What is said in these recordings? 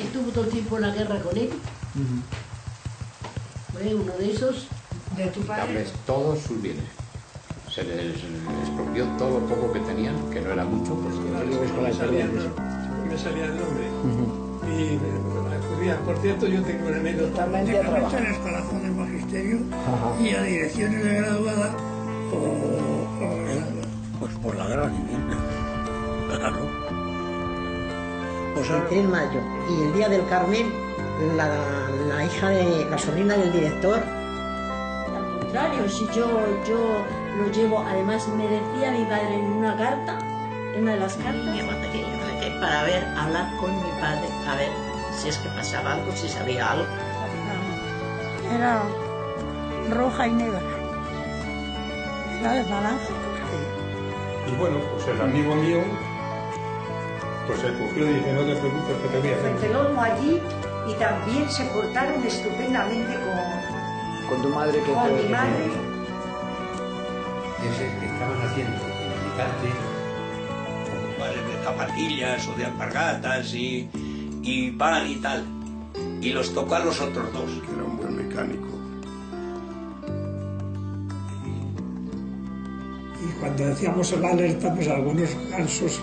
estuvo todo el tiempo en la guerra con él. Fue uno de esos. ¿De tu padre? Todos sus bienes. Se les expropió todo lo poco que tenían, que no era mucho, pues me salía el nombre. Y me acudía. Por cierto, yo tengo una anécdota. Directamente en el escalafón del magisterio y a direcciones de graduada pues por la guerra civil. Claro. Pues entré en mayo y el día del Carmen la hija de la sobrina del director. Al contrario, si yo lo llevo, además me decía mi padre en una carta, en una de las cartas, Para hablar con mi padre, a ver si es que pasaba algo, si sabía algo. era roja y negra. Era de naranja. Y bueno, pues el amigo mío pues se cogió y dije, no te preocupes, que te voy a hacer. Barcelona allí y también se portaron estupendamente Con tu madre, que con mi madre. Ese que estaban haciendo en Alicante, de zapatillas o de alpargatas y pan y tal. Y los tocó a los otros dos. Que era un buen mecánico. Y cuando decíamos el alerta, pues algunos gansos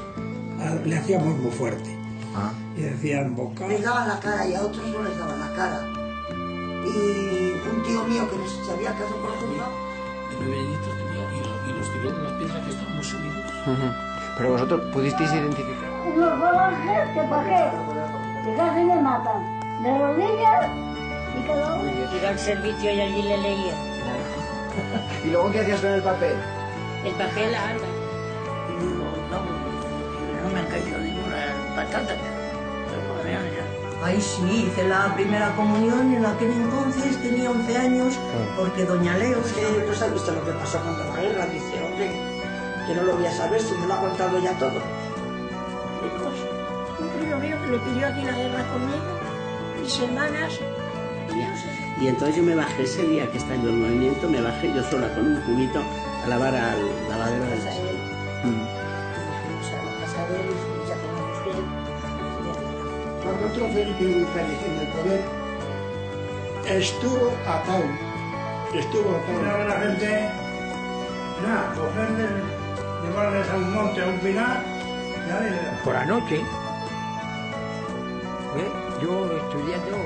le hacíamos muy fuerte. Y decían boca. Les daban la cara y a otros no les daban la cara. Y un tío mío que no se sabía caso por ejemplo. De 9 añitos tenía y los tiró de una piedra que estábamos subidos. Pero vosotros pudisteis identificar. Los balances que para qué, que casi me matan. De rodillas y cada uno. iba al servicio y allí le leía. ¿Y luego qué hacías con el papel? El papel anda. No me han caído ninguna patata. Ay, sí, hice la primera comunión en aquel entonces, tenía 11 años, porque doña Leo... Es que no sabes visto lo que pasó con la guerra, dice, hombre, que no lo voy a saber si me lo ha contado ya todo. Un primo mío que le pidió aquí la guerra conmigo, mis hermanas, y yo sé. Y entonces yo me bajé ese día que estalló el movimiento, me bajé yo sola con un cubito a lavar al lavadero del taller. Fuimos a la casa de él y ya teníamos bien. Cuando entró Felipe Luis Félix en el poder, estuvo atado. Era la gente, cogerles, llevarles a un monte, a un pinar, y ahí le daban. Por la noche. Yo estudiando.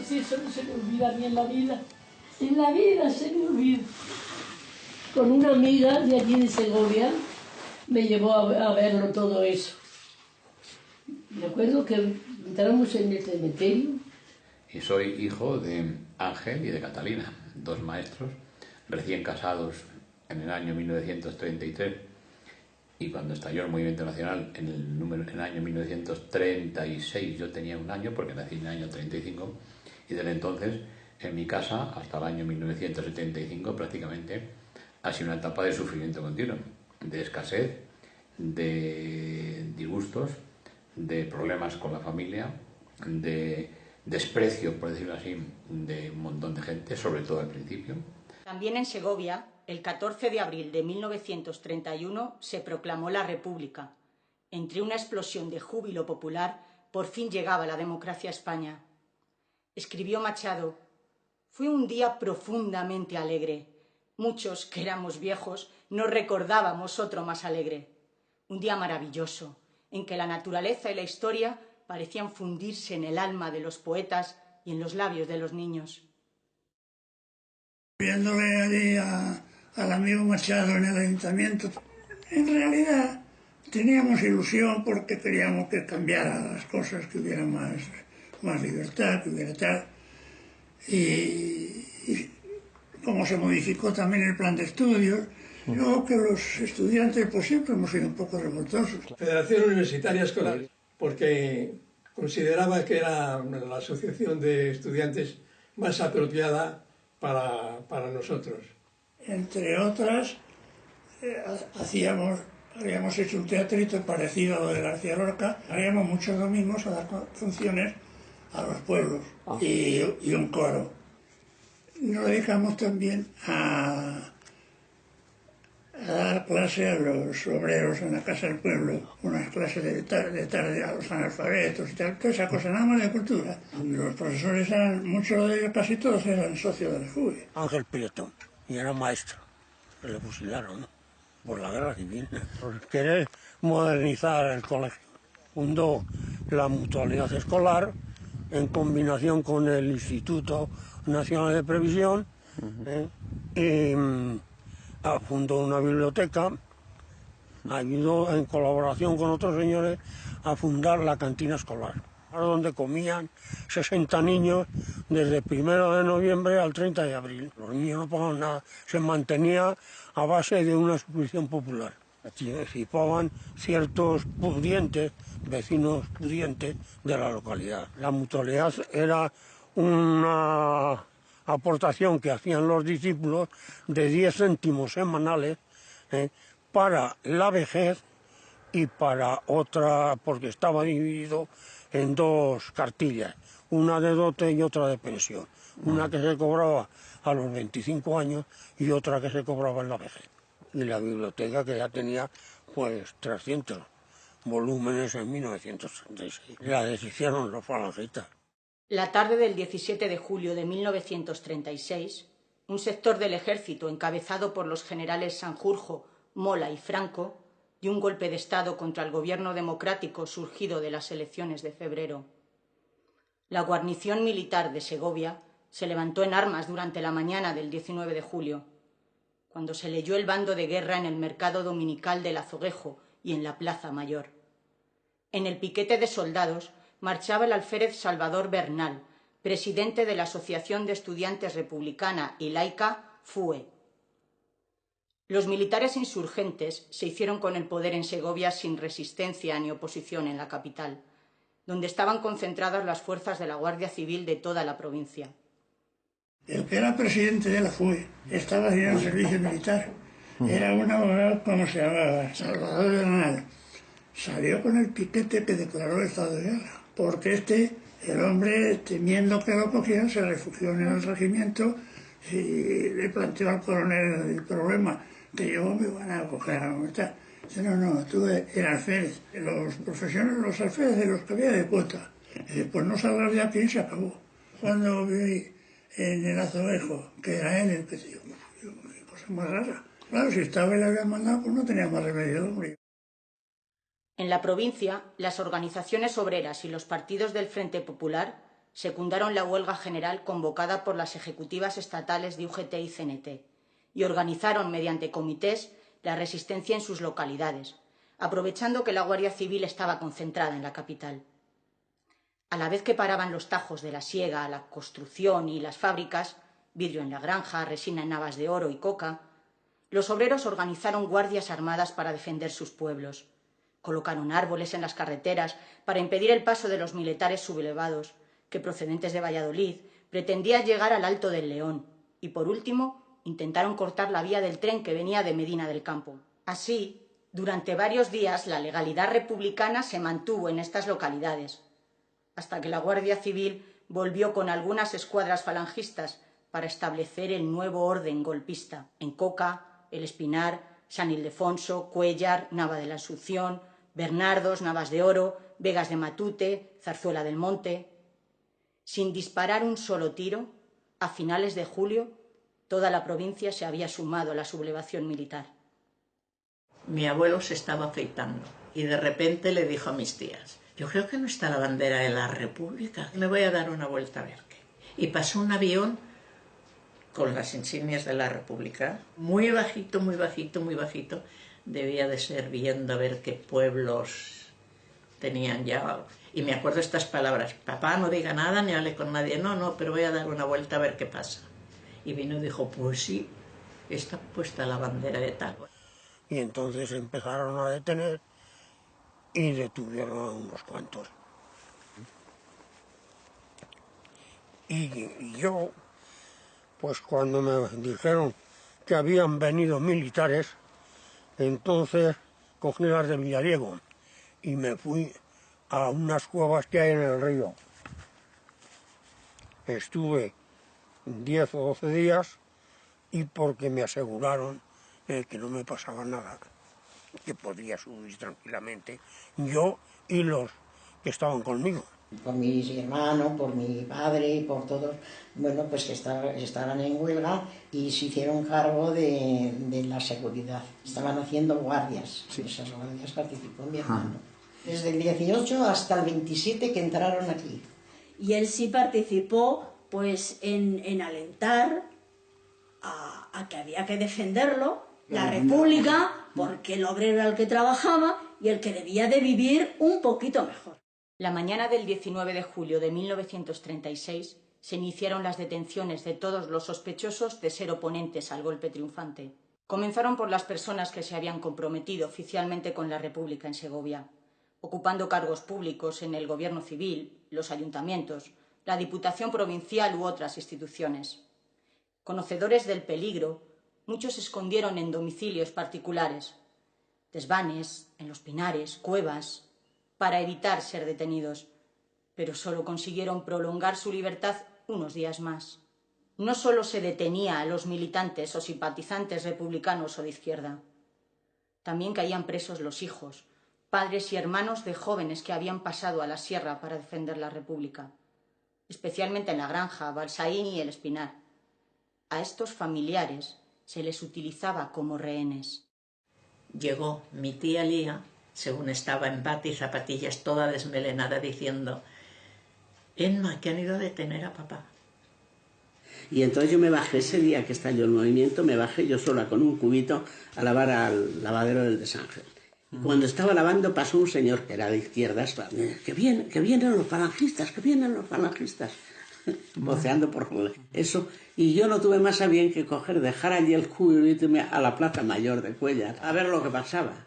Si eso no se me olvida a mí en la vida. En la vida se me olvida. Con una amiga de allí de Segovia me llevó a verlo todo eso. Me acuerdo que entramos en el cementerio. Y soy hijo de Ángel y de Catalina, dos maestros recién casados en el año 1933. Y cuando estalló el movimiento nacional en el año 1936, yo tenía un año, porque nací en el año 35, y desde entonces, en mi casa, hasta el año 1975, prácticamente, ha sido una etapa de sufrimiento continuo, de escasez, de disgustos, de problemas con la familia, de desprecio, por decirlo así, de un montón de gente, sobre todo al principio. También en Segovia, el 14 de abril de 1931 se proclamó la República. Entre una explosión de júbilo popular, por fin llegaba la democracia a España. Escribió Machado: «Fue un día profundamente alegre. Muchos, que éramos viejos, no recordábamos otro más alegre. Un día maravilloso, en que la naturaleza y la historia parecían fundirse en el alma de los poetas y en los labios de los niños». Viéndole allí al amigo Machado en el ayuntamiento, en realidad teníamos ilusión porque queríamos que cambiaran las cosas, que hubiera más libertad, que hubiera tal. Y como se modificó también el plan de estudios, yo que los estudiantes pues siempre hemos sido un poco revoltosos. Federación Universitaria Escolar, porque consideraba que era la asociación de estudiantes más apropiada para nosotros. Entre otras, habíamos hecho un teatrito parecido a lo de García Lorca. Habíamos muchos domingos a dar funciones a los pueblos y un coro. Nos dedicamos también a dar clase a los obreros en la Casa del Pueblo, unas clases de tarde a los analfabetos y tal, toda esa cosa, nada más de cultura. Los profesores eran, muchos de ellos, casi todos eran socios de la FUE. Ángel Prieto, y era maestro, que le fusilaron, ¿no?, por la guerra civil, por querer modernizar el colegio. Fundó la mutualidad escolar en combinación con el Instituto Nacional de Previsión, y fundó una biblioteca, ayudó en colaboración con otros señores a fundar la cantina escolar, donde comían 60 niños desde el 1 de noviembre al 30 de abril. Los niños no pagaban nada, se mantenía a base de una suscripción popular. Participaban ciertos pudientes, vecinos pudientes de la localidad. La mutualidad era una aportación que hacían los discípulos de 10 céntimos semanales para la vejez y para otra, porque estaba dividido en dos cartillas, una de dote y otra de pensión. Una que se cobraba a los 25 años y otra que se cobraba en la vejez. Y la biblioteca, que ya tenía pues 300 volúmenes en 1936. La deshicieron los falangistas. La tarde del 17 de julio de 1936, un sector del ejército encabezado por los generales Sanjurjo, Mola y Franco dio un golpe de Estado contra el gobierno democrático surgido de las elecciones de febrero. La guarnición militar de Segovia se levantó en armas durante la mañana del 19 de julio, cuando se leyó el bando de guerra en el mercado dominical del Azoguejo y en la Plaza Mayor. En el piquete de soldados marchaba el alférez Salvador Bernal, presidente de la Asociación de Estudiantes Republicana y Laica, FUE. Los militares insurgentes se hicieron con el poder en Segovia sin resistencia ni oposición en la capital, donde estaban concentradas las fuerzas de la Guardia Civil de toda la provincia. El que era presidente de la FUE estaba haciendo el servicio militar. Era un abogado, ¿cómo se llamaba? Salvador Bernal. Salió con el piquete que declaró el estado de guerra, porque el hombre, temiendo que lo cogieran, se refugió en el regimiento y le planteó al coronel el problema, que yo me van a coger a matar. Dice, no, tú eres alférez. Los profesionales, los alféreces, los que había de cuota. Dice, pues no salgas de aquí y se acabó. Cuando vi en el Azoguejo, que era él el que dijo, qué cosa más rara. Claro, si estaba y le habían mandado, pues no tenía más remedio, hombre. En la provincia, las organizaciones obreras y los partidos del Frente Popular secundaron la huelga general convocada por las ejecutivas estatales de UGT y CNT y organizaron mediante comités la resistencia en sus localidades, aprovechando que la Guardia Civil estaba concentrada en la capital. A la vez que paraban los tajos de la siega, la construcción y las fábricas, vidrio en la granja, resina en Navas de Oro y coca, los obreros organizaron guardias armadas para defender sus pueblos. Colocaron árboles en las carreteras para impedir el paso de los militares sublevados, que procedentes de Valladolid pretendían llegar al Alto del León, y por último intentaron cortar la vía del tren que venía de Medina del Campo. Así, durante varios días la legalidad republicana se mantuvo en estas localidades, hasta que la Guardia Civil volvió con algunas escuadras falangistas para establecer el nuevo orden golpista en Coca, El Espinar, San Ildefonso, Cuéllar, Nava de la Asunción, Bernardos, Navas de Oro, Vegas de Matute, Zarzuela del Monte. Sin disparar un solo tiro, a finales de julio, toda la provincia se había sumado a la sublevación militar. Mi abuelo se estaba afeitando y de repente le dijo a mis tías, yo creo que no está la bandera de la República, me voy a dar una vuelta a ver qué. Y pasó un avión con las insignias de la República, muy bajito, muy bajito, muy bajito, debía de ser viendo a ver qué pueblos tenían ya. Y me acuerdo estas palabras, papá, no diga nada ni hable con nadie, no, pero voy a dar una vuelta a ver qué pasa. Y vino y dijo, pues sí, está puesta la bandera de tal. Y entonces empezaron a detener y detuvieron a unos cuantos. Y yo, pues cuando me dijeron que habían venido militares, entonces cogí las de Villariego y me fui a unas cuevas que hay en el río. Estuve 10 o 12 días y porque me aseguraron que no me pasaba nada, que podía subir tranquilamente, yo y los que estaban conmigo. Por mis hermanos, por mi padre, por todos, bueno, pues que estaban en huelga y se hicieron cargo de la seguridad. Estaban haciendo guardias, sí. Esas guardias participó mi hermano. Desde el 18 hasta el 27 que entraron aquí. Y él sí participó pues en alentar a que había que defenderlo, la República, porque el obrero era el que trabajaba y el que debía de vivir un poquito mejor. La mañana del 19 de julio de 1936 se iniciaron las detenciones de todos los sospechosos de ser oponentes al golpe triunfante. Comenzaron por las personas que se habían comprometido oficialmente con la República en Segovia, ocupando cargos públicos en el gobierno civil, los ayuntamientos, la Diputación Provincial u otras instituciones. Conocedores del peligro, muchos se escondieron en domicilios particulares, desvanes, en los pinares, cuevas, para evitar ser detenidos, pero solo consiguieron prolongar su libertad unos días más. No solo se detenía a los militantes o simpatizantes republicanos o de izquierda, también caían presos los hijos, padres y hermanos de jóvenes que habían pasado a la sierra para defender la República, especialmente en La Granja, Balsaín y El Espinar. A estos familiares se les utilizaba como rehenes. Llegó mi tía Lía, según estaba en bata y zapatillas, toda desmelenada, diciendo: Emma, que han ido a detener a papá. Y entonces yo me bajé ese día que estalló el movimiento, me bajé yo sola con un cubito a lavar al lavadero del Desángel. Y cuando estaba lavando pasó un señor que era de izquierdas, que vienen los falangistas, que vienen los falangistas, voceando por eso. Y yo no tuve más a bien que dejar allí el cubo y irme a la Plaza Mayor de Cuéllar a ver lo que pasaba.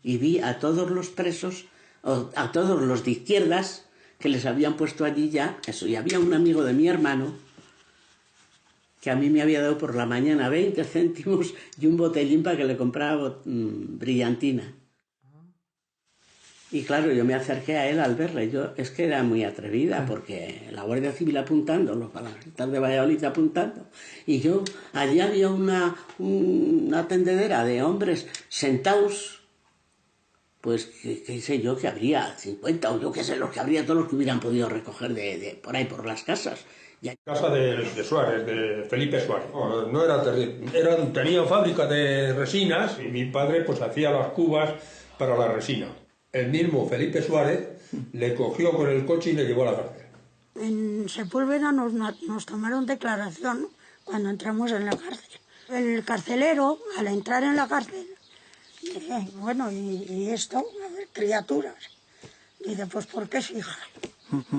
Y vi a todos los presos, a todos los de izquierdas, que les habían puesto allí ya, eso, y había un amigo de mi hermano, que a mí me había dado por la mañana 20 céntimos y un botellín para que le comprara brillantina. Y claro, yo me acerqué a él al verle, es que era muy atrevida, porque la Guardia Civil apuntando, los falangistas de Valladolid apuntando, y yo, allí había una tendedera de hombres sentados, pues, qué sé yo, que habría 50 o yo qué sé, los que habría, todos los que hubieran podido recoger por ahí, por las casas. Casa de Suárez, de Felipe Suárez. No era terrible. Tenía fábrica de resinas y mi padre pues hacía las cubas para la resina. El mismo Felipe Suárez le cogió con el coche y le llevó a la cárcel. En Sepúlveda nos tomaron declaración cuando entramos en la cárcel. El carcelero, al entrar en la cárcel, bueno, y esto, a ver, criaturas. Dice, pues, ¿por qué es hija?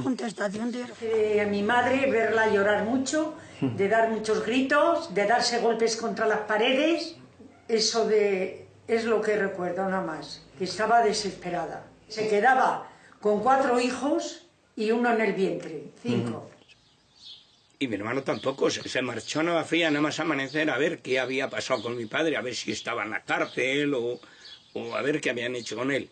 Contestación de a mi madre verla llorar mucho, de dar muchos gritos, de darse golpes contra las paredes. Eso es lo que recuerdo nada más, que estaba desesperada. Se quedaba con 4 hijos y uno en el vientre, 5. Y mi hermano tampoco, se marchó a Navafría nada más amanecer a ver qué había pasado con mi padre, a ver si estaba en la cárcel o a ver qué habían hecho con él.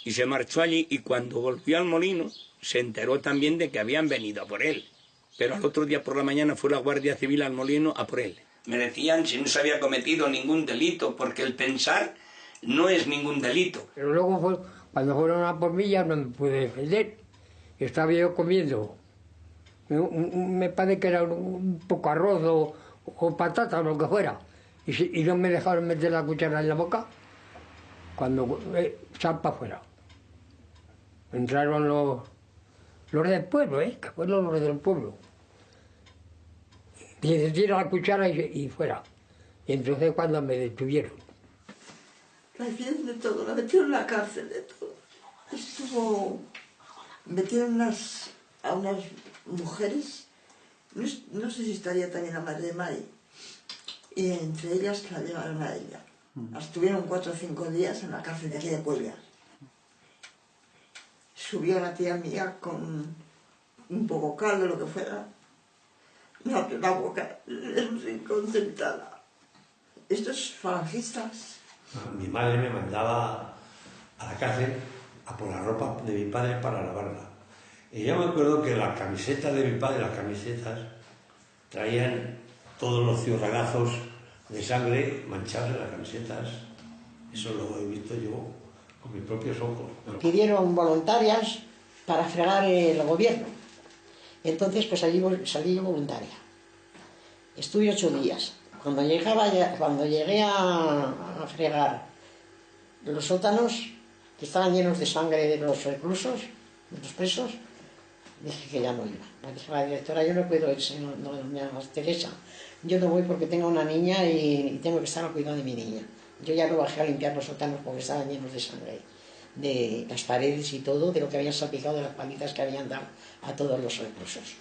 Y se marchó allí y cuando volvió al molino se enteró también de que habían venido a por él. Pero al otro día por la mañana fue la Guardia Civil al molino a por él. Me decían si no se había cometido ningún delito, porque el pensar no es ningún delito. Pero luego cuando fueron a por mí ya no me pude defender. Estaba yo comiendo. Me parece que era un poco arroz o patata o lo que fuera. Y no me dejaron meter la cuchara en la boca. Cuando sal para afuera. Entraron los del pueblo, que fueron los del pueblo. Y tira la cuchara y fuera. Y entonces cuando me detuvieron. La hicieron de todo, la metieron en la cárcel de todo. Metieron a unas mujeres, no sé si estaría también la madre de Mari, y entre ellas que la llevaron a ella. Estuvieron 4 o 5 días en la cárcel de aquí de Cuéllar. Subió una tía mía con un poco caldo, lo que fuera, me abrió la boca en un rincón sentada. Estos falangistas. Mi madre me mandaba a la cárcel a por la ropa de mi padre para lavarla. Y yo me acuerdo que las camisetas de mi padre, las camisetas, traían todos los ciurragazos de sangre manchados en las camisetas. Eso lo he visto yo con mis propios ojos. Pidieron voluntarias para fregar el gobierno. Entonces pues salí yo voluntaria. Estuve 8 días. Cuando llegué a fregar los sótanos, que estaban llenos de sangre de los reclusos, de los presos, dije que ya no iba. Me dije a la directora, yo no puedo ir, doña Teresa. Yo no voy porque tengo una niña y tengo que estar al cuidado de mi niña. Yo ya no bajé a limpiar los sótanos porque estaban llenos de sangre, de las paredes y todo, de lo que habían salpicado, de las palizas que habían dado a todos los reclusos.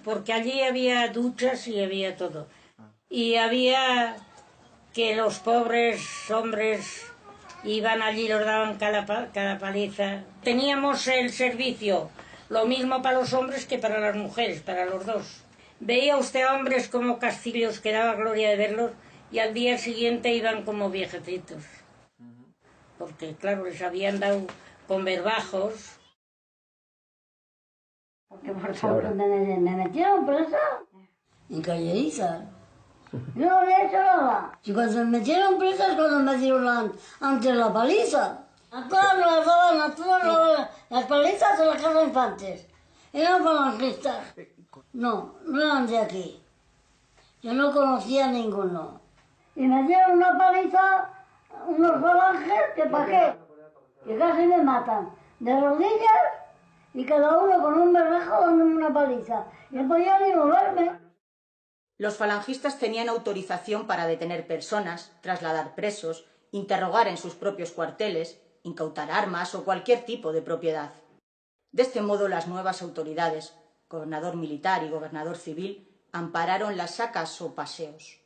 Porque allí había duchas y había todo. Y había que los pobres hombres iban allí, los daban cada paliza. Teníamos el servicio, lo mismo para los hombres que para las mujeres, para los dos. Veía usted hombres como castillos que daba gloria de verlos y al día siguiente iban como viejecitos. Porque claro, les habían dado con verbajos. Porque por ejemplo me metieron presa en Calleriza. Yo no había hecho nada. Y cuando me metieron presa es cuando me dieron antes la paliza. A todas las daban, a todas las palizas de la casa de infantes. Eran falangistas. No eran de aquí. Yo no conocía a ninguno. Y me dieron una paliza, unos falanges, que pa' qué, que casi me matan. De rodillas y cada uno con un verdejo dándome una paliza. Y no podía ni moverme. Los falangistas tenían autorización para detener personas, trasladar presos, interrogar en sus propios cuarteles, incautar armas o cualquier tipo de propiedad. De este modo, las nuevas autoridades, gobernador militar y gobernador civil, ampararon las sacas o paseos.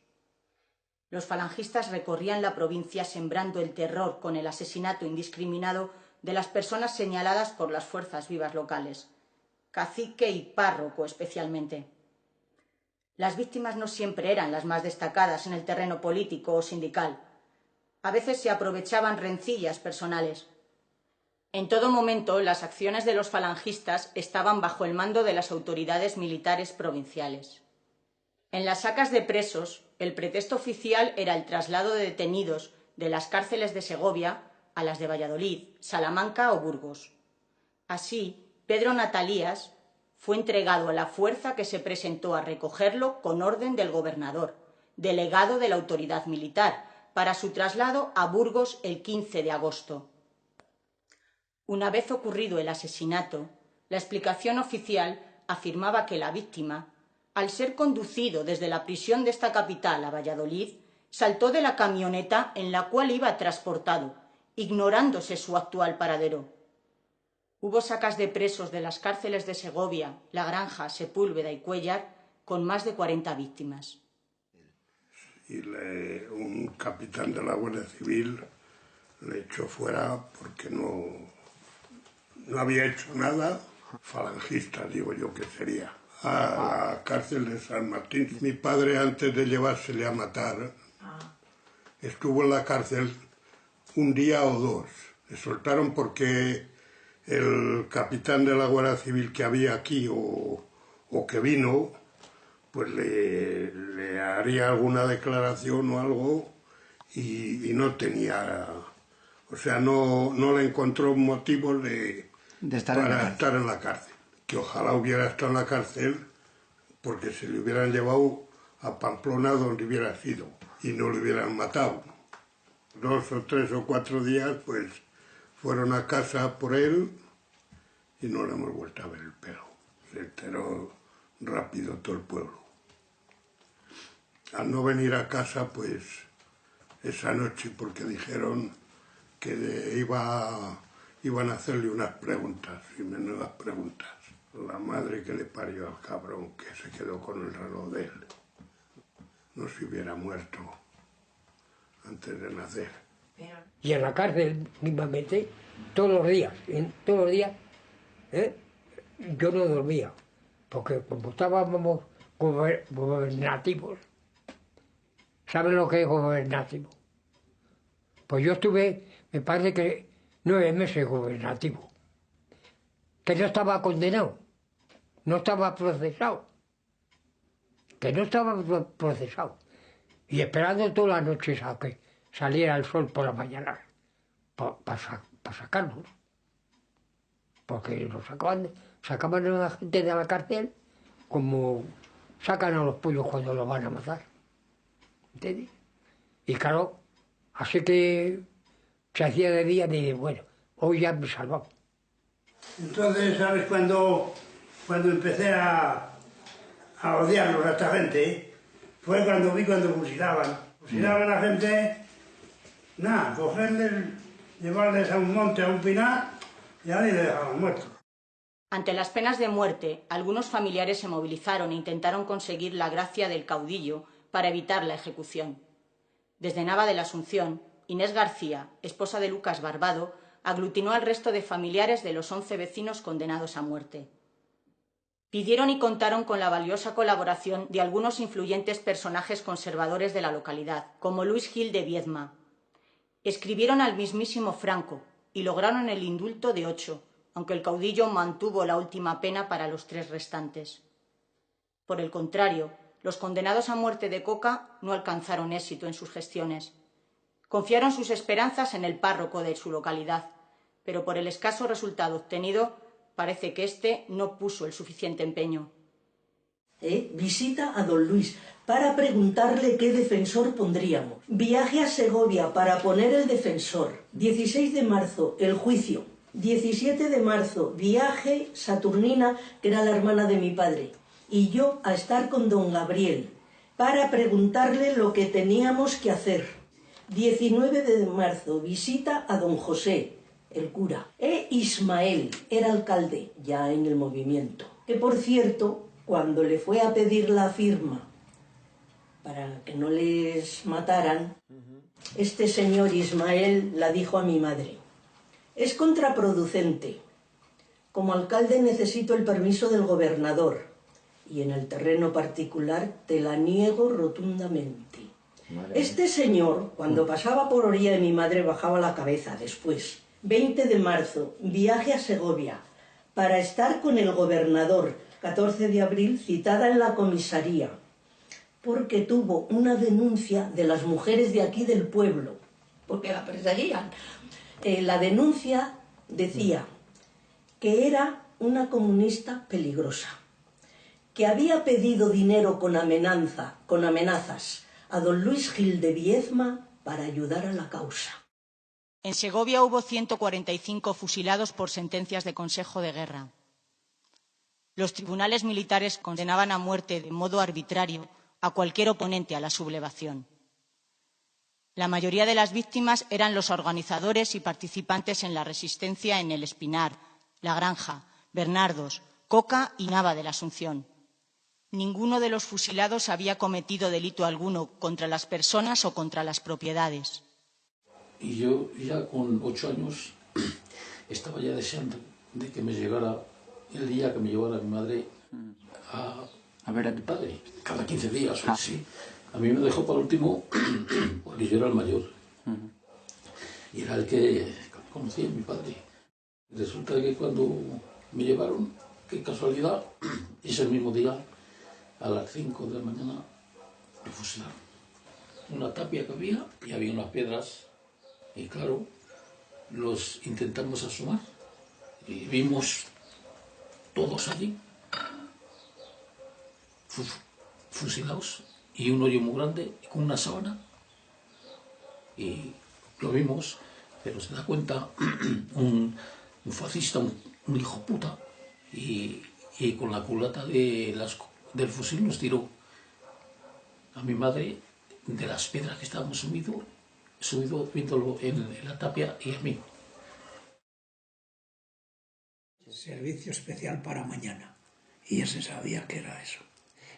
Los falangistas recorrían la provincia sembrando el terror con el asesinato indiscriminado de las personas señaladas por las fuerzas vivas locales, cacique y párroco especialmente. Las víctimas no siempre eran las más destacadas en el terreno político o sindical. A veces se aprovechaban rencillas personales. En todo momento, las acciones de los falangistas estaban bajo el mando de las autoridades militares provinciales. En las sacas de presos, el pretexto oficial era el traslado de detenidos de las cárceles de Segovia a las de Valladolid, Salamanca o Burgos. Así, Pedro Natalías fue entregado a la fuerza que se presentó a recogerlo con orden del gobernador, delegado de la autoridad militar, para su traslado a Burgos el 15 de agosto. Una vez ocurrido el asesinato, la explicación oficial afirmaba que la víctima, al ser conducido desde la prisión de esta capital a Valladolid, saltó de la camioneta en la cual iba transportado, ignorándose su actual paradero. Hubo sacas de presos de las cárceles de Segovia, La Granja, Sepúlveda y Cuéllar con más de 40 víctimas. Y un capitán de la Guardia Civil le echó fuera porque no había hecho nada. Falangista, digo yo que sería. A la cárcel de San Martín. Mi padre, antes de llevársele a matar, estuvo en la cárcel un día o dos. Le soltaron porque el capitán de la Guardia Civil que había aquí o que vino, pues le haría alguna declaración o algo y no tenía, o sea, no le encontró motivos para estar en la cárcel. Que ojalá hubiera estado en la cárcel porque se le hubieran llevado a Pamplona donde hubiera sido y no le hubieran matado. 2 o 3 o 4 días, pues fueron a casa por él y no le hemos vuelto a ver el pelo. Se enteró rápido todo el pueblo. Al no venir a casa, pues esa noche, porque dijeron que iban a hacerle unas preguntas, y menudas preguntas. La madre que le parió al cabrón, que se quedó con el reloj de él. No se hubiera muerto antes de nacer. Y en la cárcel mismamente, todos los días, yo no dormía. porque como estábamos gobernativos, ¿saben lo que es gobernativo? Pues yo estuve, me parece que 9 meses gobernativo, que no estaba condenado, no estaba procesado, y esperando todas las noches a que saliera el sol por la mañana para sacarnos, porque nos sacaban a la gente de la cárcel como sacan a los pollos cuando los van a matar, ¿entiendes? Y claro, así que se hacía de día y bueno, hoy ya me he salvado. Entonces, ¿sabes cuando empecé a odiarlos a esta gente? Fue cuando vi cuando fusilaban. Fusilaban a gente, nada, cogerles, llevarles a un monte, a un pinar, y ahí les dejaban muertos. Ante las penas de muerte, algunos familiares se movilizaron e intentaron conseguir la gracia del caudillo para evitar la ejecución. Desde Nava de la Asunción, Inés García, esposa de Lucas Barbado, aglutinó al resto de familiares de los 11 vecinos condenados a muerte. Pidieron y contaron con la valiosa colaboración de algunos influyentes personajes conservadores de la localidad, como Luis Gil de Viedma. Escribieron al mismísimo Franco y lograron el indulto de 8, aunque el caudillo mantuvo la última pena para los 3 restantes. Por el contrario, los condenados a muerte de Coca no alcanzaron éxito en sus gestiones. Confiaron sus esperanzas en el párroco de su localidad, pero por el escaso resultado obtenido, parece que éste no puso el suficiente empeño. Visita a don Luis para preguntarle qué defensor pondríamos. Viaje a Segovia para poner el defensor. 16 de marzo, el juicio. 17 de marzo, viaje Saturnina, que era la hermana de mi padre, y yo a estar con don Gabriel para preguntarle lo que teníamos que hacer. 19 de marzo, visita a don José, el cura, Ismael, era alcalde, ya en el movimiento, que por cierto, cuando le fue a pedir la firma para que no les mataran, este señor Ismael la dijo a mi madre: es contraproducente. Como alcalde necesito el permiso del gobernador y en el terreno particular te la niego rotundamente. Este señor, cuando pasaba por orilla de mi madre, bajaba la cabeza. Después, 20 de marzo, viaje a Segovia para estar con el gobernador. 14 de abril, citada en la comisaría, porque tuvo una denuncia de las mujeres de aquí del pueblo, porque la perseguían. La denuncia decía que era una comunista peligrosa, que había pedido dinero con amenazas a don Luis Gil de Viedma para ayudar a la causa. En Segovia hubo 145 fusilados por sentencias de Consejo de Guerra. Los tribunales militares condenaban a muerte de modo arbitrario a cualquier oponente a la sublevación. La mayoría de las víctimas eran los organizadores y participantes en la resistencia en El Espinar, La Granja, Bernardos, Coca y Nava de la Asunción. Ninguno de los fusilados había cometido delito alguno contra las personas o contra las propiedades. Y yo ya con 8 años estaba ya deseando de que me llegara el día que me llevara mi madre a ver a mi padre, cada 15 días o así. A mí me dejó para último porque yo era el mayor. Y era el que conocía a mi padre. Resulta que cuando me llevaron, qué casualidad, ese mismo día, a las 5 de la mañana, me fusilaron. Una tapia que había y había unas piedras. Y claro, los intentamos asomar y vimos todos allí, fusilados, y un hoyo muy grande con una sábana. Y lo vimos, pero se da cuenta un fascista, un hijo puta, y con la culata del fusil nos tiró a mi madre de las piedras que estábamos subido viéndolo en la tapia y a mí. Servicio especial para mañana. Y ese sabía que era eso.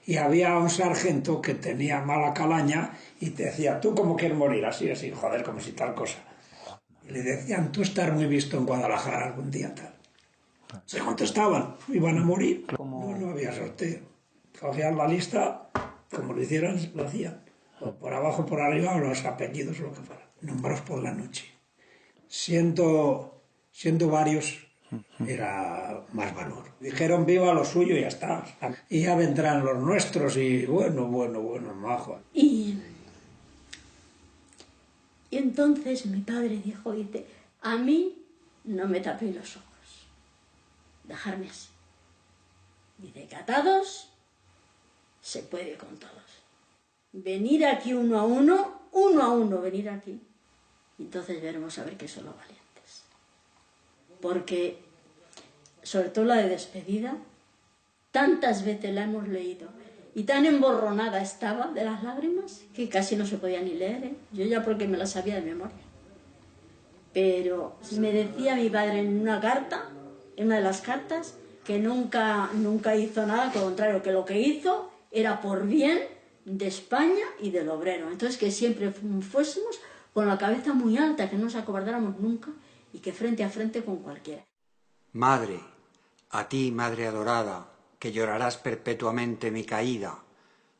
Y había un sargento que tenía mala calaña y te decía: ¿tú cómo quieres morir? Así, joder, como si tal cosa. Y le decían: tú estar muy visto en Guadalajara algún día tal. Se contestaban, iban a morir. No había sorteo. Cogían la lista, como lo hicieran, lo hacían. O por abajo, por arriba, o los apellidos, o lo que fuera. Nombrados por la noche. Siendo varios, era más valor. Dijeron viva lo suyo y ya está. Y ya vendrán los nuestros y bueno, majo. Y entonces mi padre dijo, dice, a mí no me tapéis los ojos, dejarme así. Dice, catados, se puede con todos. Venir aquí uno a uno, venir aquí. Entonces veremos a ver qué son los valientes. Porque, sobre todo la de despedida, tantas veces la hemos leído y tan emborronada estaba de las lágrimas que casi no se podía ni leer, ¿eh? Yo ya porque me la sabía de memoria. Pero me decía mi padre en una carta, en una de las cartas, que nunca hizo nada, al contrario, que lo que hizo era por bien de España y del obrero. Entonces que siempre fuésemos con la cabeza muy alta, que no nos acobardáramos nunca y que frente a frente con cualquiera. Madre, a ti, madre adorada, que llorarás perpetuamente mi caída,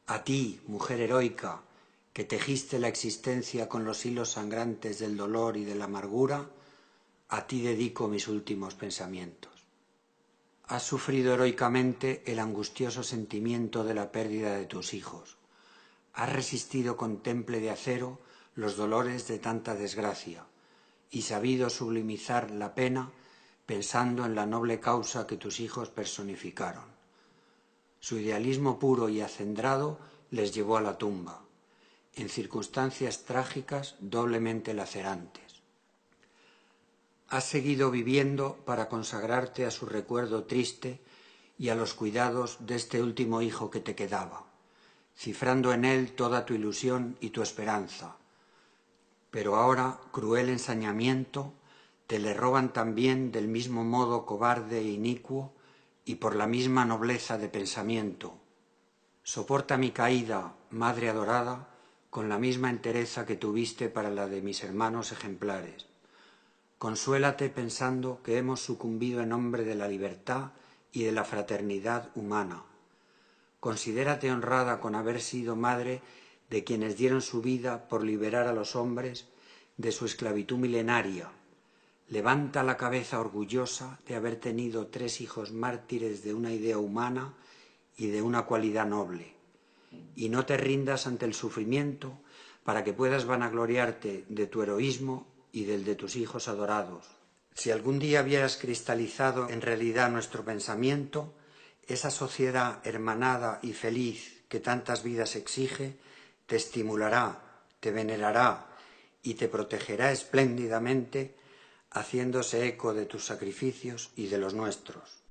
a ti, mujer heroica, que tejiste la existencia con los hilos sangrantes del dolor y de la amargura, a ti dedico mis últimos pensamientos. Has sufrido heroicamente el angustioso sentimiento de la pérdida de tus hijos. Has resistido con temple de acero los dolores de tanta desgracia y sabido sublimizar la pena pensando en la noble causa que tus hijos personificaron. Su idealismo puro y acendrado les llevó a la tumba, en circunstancias trágicas doblemente lacerantes. Has seguido viviendo para consagrarte a su recuerdo triste y a los cuidados de este último hijo que te quedaba, cifrando en él toda tu ilusión y tu esperanza. Pero ahora, cruel ensañamiento, te le roban también del mismo modo cobarde e inicuo y por la misma nobleza de pensamiento. Soporta mi caída, madre adorada, con la misma entereza que tuviste para la de mis hermanos ejemplares. Consuélate pensando que hemos sucumbido en nombre de la libertad y de la fraternidad humana. Considérate honrada con haber sido madre de quienes dieron su vida por liberar a los hombres de su esclavitud milenaria. Levanta la cabeza orgullosa de haber tenido 3 hijos mártires de una idea humana y de una cualidad noble. Y no te rindas ante el sufrimiento para que puedas vanagloriarte de tu heroísmo y del de tus hijos adorados. Si algún día vieras cristalizado en realidad nuestro pensamiento, esa sociedad hermanada y feliz que tantas vidas exige, te estimulará, te venerará y te protegerá espléndidamente, haciéndose eco de tus sacrificios y de los nuestros.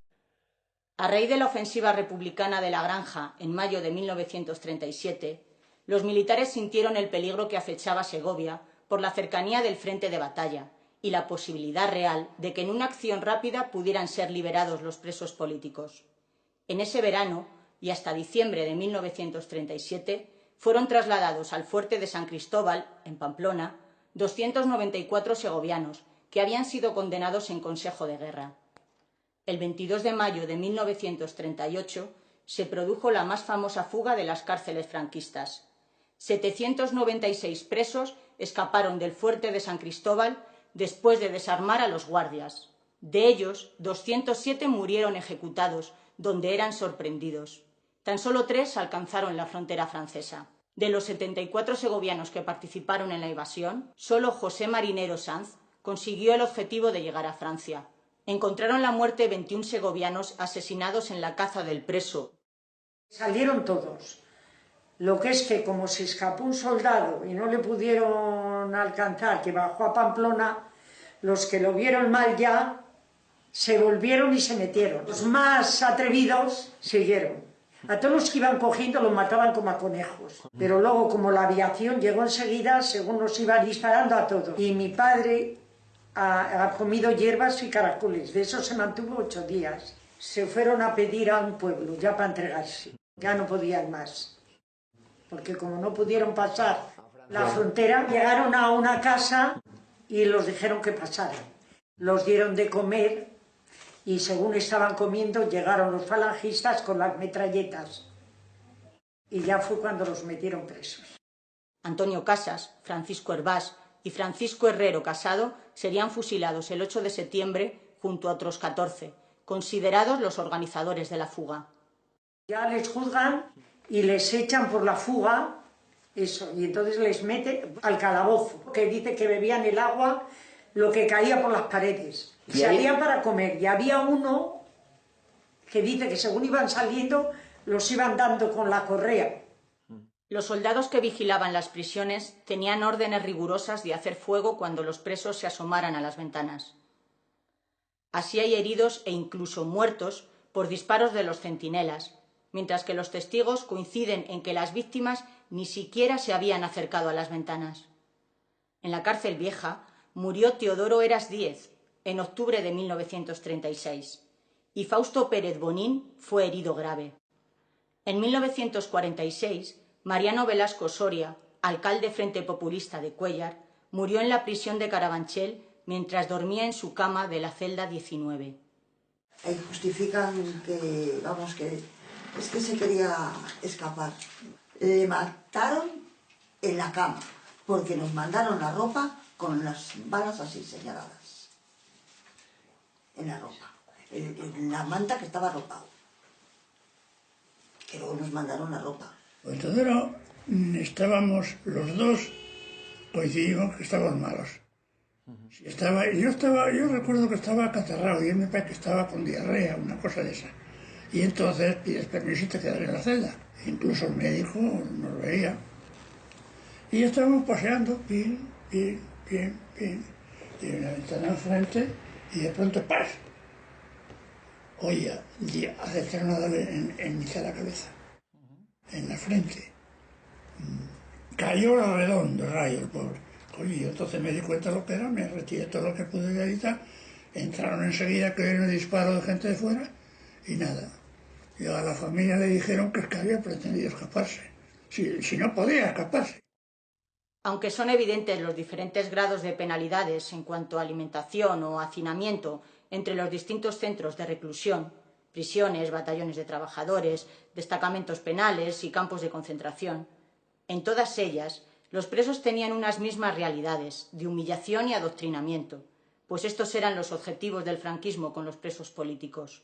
A raíz de la ofensiva republicana de La Granja en mayo de 1937, los militares sintieron el peligro que acechaba Segovia por la cercanía del frente de batalla y la posibilidad real de que en una acción rápida pudieran ser liberados los presos políticos. En ese verano y hasta diciembre de 1937 fueron trasladados al fuerte de San Cristóbal, en Pamplona, 294 segovianos que habían sido condenados en consejo de guerra. El 22 de mayo de 1938 se produjo la más famosa fuga de las cárceles franquistas. 796 presos escaparon del fuerte de San Cristóbal después de desarmar a los guardias. De ellos, 207 murieron ejecutados, donde eran sorprendidos. Tan solo 3 alcanzaron la frontera francesa. De los 74 segovianos que participaron en la invasión, solo José Marinero Sanz consiguió el objetivo de llegar a Francia. Encontraron la muerte 21 segovianos asesinados en la caza del preso. Salieron todos. Lo que es que como se escapó un soldado y no le pudieron alcanzar, que bajó a Pamplona, los que lo vieron mal ya se volvieron y se metieron. Los más atrevidos siguieron. A todos los que iban cogiendo los mataban como a conejos. Pero luego, como la aviación llegó enseguida, según nos iban disparando a todos. Y mi padre ha comido hierbas y caracoles. De eso se mantuvo 8 días. Se fueron a pedir a un pueblo ya para entregarse. Ya no podían más. Porque como no pudieron pasar la frontera, llegaron a una casa y los dijeron que pasaran. Los dieron de comer Y según estaban comiendo, llegaron los falangistas con las metralletas. Y ya fue cuando los metieron presos. Antonio Casas, Francisco Hervás y Francisco Herrero Casado serían fusilados el 8 de septiembre junto a otros 14, considerados los organizadores de la fuga. Ya les juzgan y les echan por la fuga, eso, y entonces les meten al calabozo, que dice que bebían el agua, lo que caía por las paredes. Salían para comer y había uno que dice que según iban saliendo los iban dando con la correa. Los soldados que vigilaban las prisiones tenían órdenes rigurosas de hacer fuego cuando los presos se asomaran a las ventanas. Así hay heridos e incluso muertos por disparos de los centinelas, mientras que los testigos coinciden en que las víctimas ni siquiera se habían acercado a las ventanas. En la cárcel vieja murió Teodoro Heras Díez en octubre de 1936 y Fausto Pérez Bonín fue herido grave. En 1946, Mariano Velasco Soria, alcalde Frente Populista de Cuéllar, murió en la prisión de Carabanchel mientras dormía en su cama de la celda 19. Ahí justifican que, vamos, que es que se quería escapar. Le mataron en la cama, porque nos mandaron la ropa con las balas así señaladas. En la ropa. En la manta que estaba arropado. Que luego nos mandaron la ropa. Pues entonces estábamos los dos, coincidimos que estábamos malos. Yo recuerdo que estaba acatarrado y él me parece que estaba con diarrea, una cosa de esa. Y entonces pides permiso y te quedas en la celda. Incluso el médico nos veía. Y estábamos paseando, pin, y en la ventana enfrente, y de pronto ¡paz! Oye, acercaron a darle en mitad de la cabeza, en la frente. Cayó redondo el rayo, el pobre. Oye, yo entonces me di cuenta de lo que era, me retiré todo lo que pude de ahí. Entraron enseguida, que era un disparo de gente de fuera, y nada. Y a la familia le dijeron que es que había pretendido escaparse, si no podía escaparse. Aunque son evidentes los diferentes grados de penalidades en cuanto a alimentación o hacinamiento entre los distintos centros de reclusión, prisiones, batallones de trabajadores, destacamentos penales y campos de concentración, en todas ellas los presos tenían unas mismas realidades de humillación y adoctrinamiento, pues estos eran los objetivos del franquismo con los presos políticos.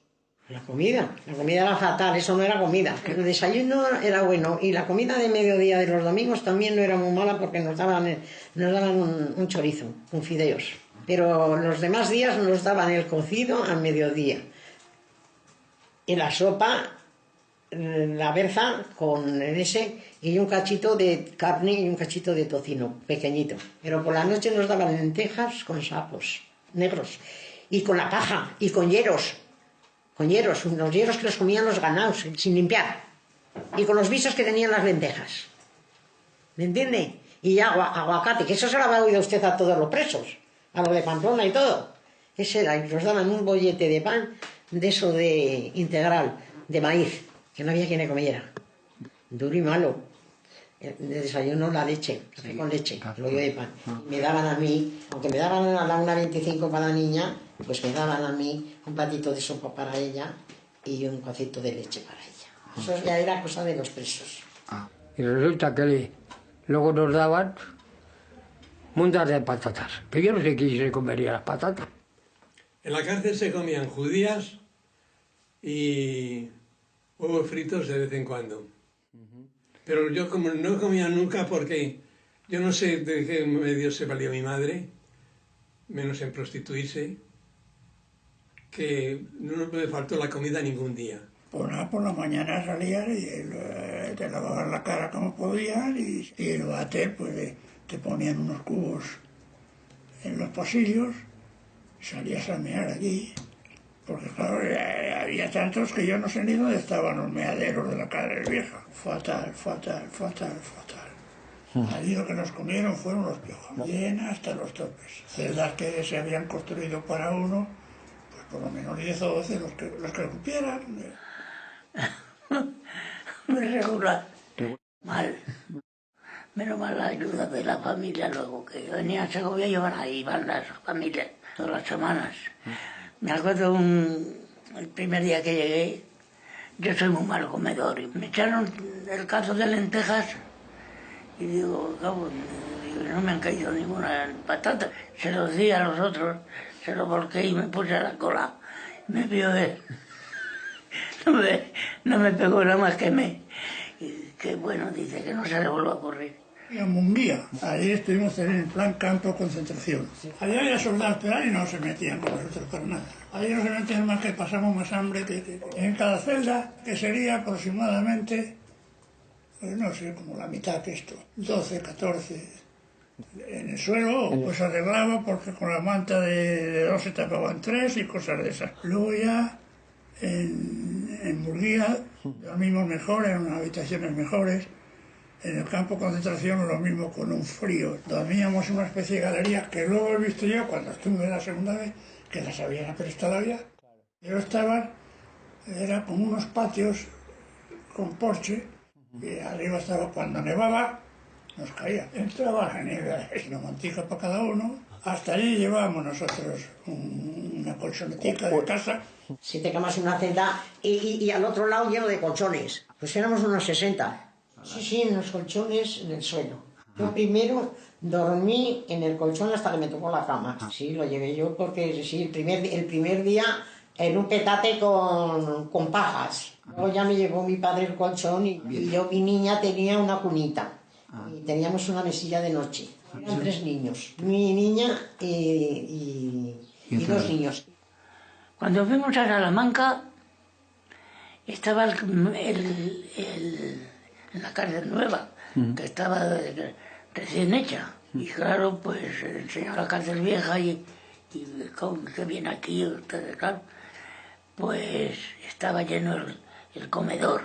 La comida era fatal, eso no era comida. El desayuno era bueno y la comida de mediodía de los domingos también no era muy mala porque nos daban un chorizo con fideos. Pero los demás días nos daban el cocido al mediodía. Y la sopa, la berza con ese y un cachito de carne y un cachito de tocino, pequeñito. Pero por la noche nos daban lentejas con sapos negros y con la paja y con hieros. Con hieros, unos hieros que los comían los ganados, sin limpiar. Y con los visos que tenían las lentejas. ¿Me entiende? Y aguacate, que eso se lo había oído usted a todos los presos. A los de Pamplona y todo. Ese era, y nos daban un bollete de pan, de eso de integral, de maíz, que no había quien le comiera. Duro y malo. De desayuno la leche, café con leche, el bollo de pan. Me daban a mí, aunque me daban a la 1,25 para la niña, pues me daban a mí un platito de sopa para ella y un cocito de leche para ella. Eso ya era cosa de los presos. Y resulta que luego nos daban mundas de patatas, pero yo no sé quién se comería las patatas. En la cárcel se comían judías y huevos fritos de vez en cuando. Pero yo como no comía nunca porque yo no sé de qué medio se valió mi madre, menos en prostituirse, que no me faltó la comida ningún día. Pues nada, por la mañana salían y te lavaban la cara como podían y el váter pues te ponían unos cubos en los pasillos y salías a mear allí. Porque claro, había tantos que yo no sé ni dónde estaban los meaderos de la cárcel vieja. Fatal. Allí lo que nos comieron fueron los piojos, llenas hasta los topes. Celdas que se habían construido para uno, pues por lo menos 10 o 12 los que cupieran. Regular. Mal. Menos mal la ayuda de la familia luego, que yo venía a Segovia y iban las familias todas las semanas. Me acuerdo un El primer día que llegué, yo soy muy mal comedor, y me echaron el cazo de lentejas y digo, cabo, no me han caído ninguna patata. Se los di a los otros, se los volqué y me puse a la cola. Me vio él. No me pegó nada más que que bueno, dice que no se le vuelva a ocurrir. En Munguía, allí estuvimos en plan campo de concentración. Allí había soldados, pero ahí no se metían con nosotros para nada. Allí no se metían más que pasamos más hambre que en cada celda, que sería aproximadamente, pues no sé, como la mitad que esto, 12, 14. En el suelo, pues arreglaba porque con la manta de 2 se tapaban 3 y cosas de esas. Luego ya en Murguía dormimos mejor, en unas habitaciones mejores. En el campo de concentración lo mismo, con un frío. Dormíamos en una especie de galería que luego he visto yo cuando estuve la segunda vez, que las habían prestado ya. Pero era como unos patios con porche, y arriba estaba, cuando nevaba, nos caía. Entraba la nieve, una mantija para cada uno. Hasta allí llevábamos nosotros una colchonetica de casa. 7 camas en una celda y al otro lado lleno de colchones. Pues éramos unos 60. Sí, en los colchones, en el suelo. Yo primero dormí en el colchón hasta que me tocó la cama. Sí, lo llevé yo porque sí, el primer día en un petate con pajas. Luego ya me llevó mi padre el colchón y yo, mi niña, tenía una cunita. Y teníamos una mesilla de noche. Eran 3 niños. Mi niña y 2 niños. Cuando fuimos a Salamanca, estaba en la cárcel nueva, que estaba recién hecha. Y claro, pues enseñó la cárcel vieja y que viene aquí, ustedes, claro. Pues estaba lleno el comedor,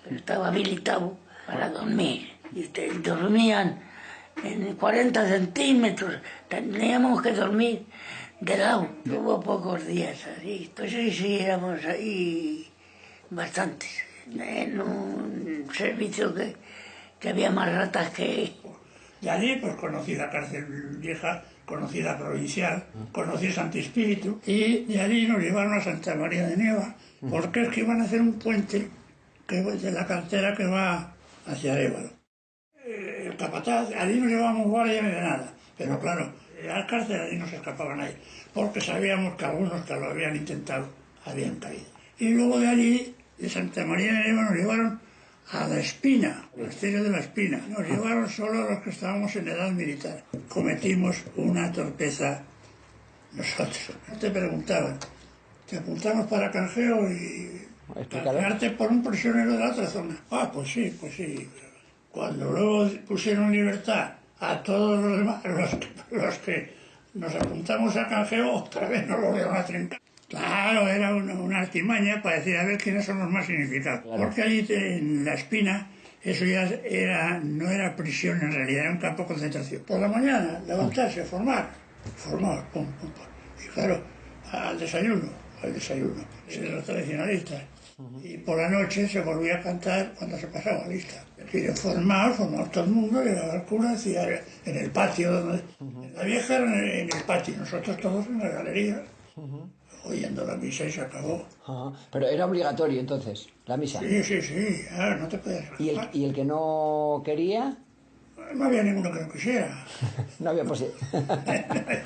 estaba habilitado para dormir. Y dormían en 40 centímetros, teníamos que dormir de lado. Hubo pocos días así, pues sí, éramos ahí bastantes. En un servicio que había más ratas que... De allí pues conocí la cárcel vieja, conocí la provincial, conocí Santi Espíritu, y de allí nos llevaron a Santa María de Nieva, porque es que iban a hacer un puente de la carretera que va hacia Arévalo. El capataz, allí no llevábamos guardia ni de nada, pero claro, a la cárcel allí no se escapaba nadie, porque sabíamos que algunos que lo habían intentado habían caído. Y luego de allí, de Santa María de Nieva, nos llevaron a La Espina, monasterio de La Espina. Nos llevaron solo los que estábamos en edad militar. Cometimos una torpeza nosotros. Te preguntaban, te apuntamos para canjeo y canjearte por un prisionero de la otra zona. Ah, pues sí. Cuando luego pusieron en libertad a todos los demás, los que nos apuntamos a canjeo, otra vez nos lo volvieron a trincar. Claro, era una artimaña para decir a ver quiénes son los más significados. Claro. Porque allí en La Espina, eso ya no era prisión en realidad, era un campo de concentración. Por la mañana, levantarse, formar, pum. Y claro, al desayuno, de los tradicionalistas. Y por la noche se volvía a cantar cuando se pasaba lista. Y formamos todo el mundo, llegaba el cura, decía en el patio, en la vieja era en el patio, nosotros todos en la galería. Oyendo la misa y se acabó. Pero era obligatorio entonces, la misa. Sí, no te puedes escapar. ¿Y el que no quería? No había ninguno que no quisiera. No había posibilidad.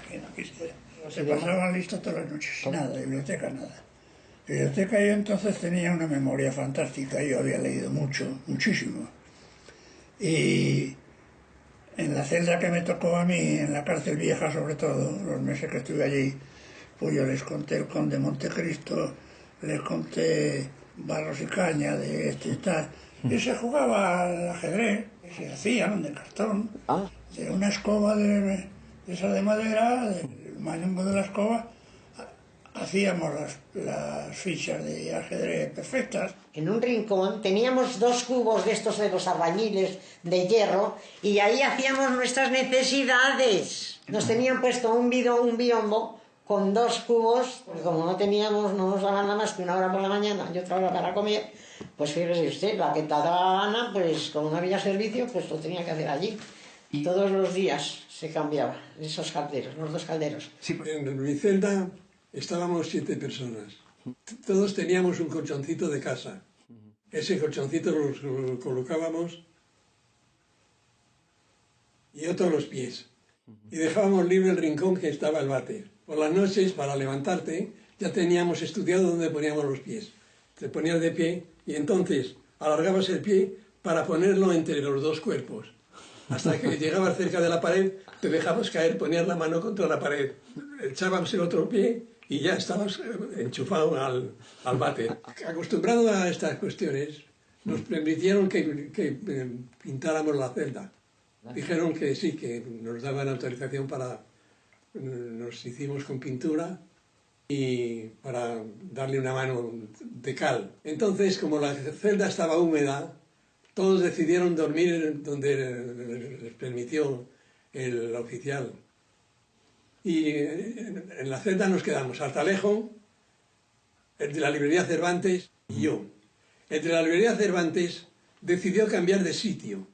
Que no quisiera. Se pasaban lista todas las noches, nada, biblioteca, nada. Biblioteca yo entonces tenía una memoria fantástica, yo había leído muchísimo. Y en la celda que me tocó a mí, en la cárcel vieja sobre todo, los meses que estuve allí, pues yo les conté el Conde Montecristo, les conté Barros y Caña de este y tal. Y se jugaba al ajedrez, se hacían de cartón, de una escoba de esa de madera, del mango de la escoba, hacíamos las fichas de ajedrez perfectas. En un rincón teníamos 2 cubos de estos de los albañiles de hierro y ahí hacíamos nuestras necesidades. Nos tenían puesto un biombo con 2 cubos, pues como no nos daban nada más que 1 hora por la mañana y otra hora para comer, pues fíjese usted, la que te daba gana, pues como no había servicio, pues lo tenía que hacer allí. Y todos los días se cambiaba esos calderos, los 2 calderos. Sí. En mi celda estábamos 7 personas. Todos teníamos un colchoncito de casa. Ese colchoncito lo colocábamos y otro los pies. Y dejábamos libre el rincón que estaba el váter. Por las noches, para levantarte, ya teníamos estudiado dónde poníamos los pies. Te ponías de pie y entonces alargabas el pie para ponerlo entre los dos cuerpos. Hasta que llegabas cerca de la pared, te dejabas caer, ponías la mano contra la pared, echábamos el otro pie y ya estabas enchufado al váter. Acostumbrado a estas cuestiones, nos permitieron que pintáramos la celda. Dijeron que sí, que nos daban autorización para... Nos hicimos con pintura y para darle una mano de cal. Entonces, como la celda estaba húmeda, todos decidieron dormir donde les permitió el oficial. Y en la celda nos quedamos Altalejo, el de la librería Cervantes y yo. El de la librería Cervantes decidió cambiar de sitio.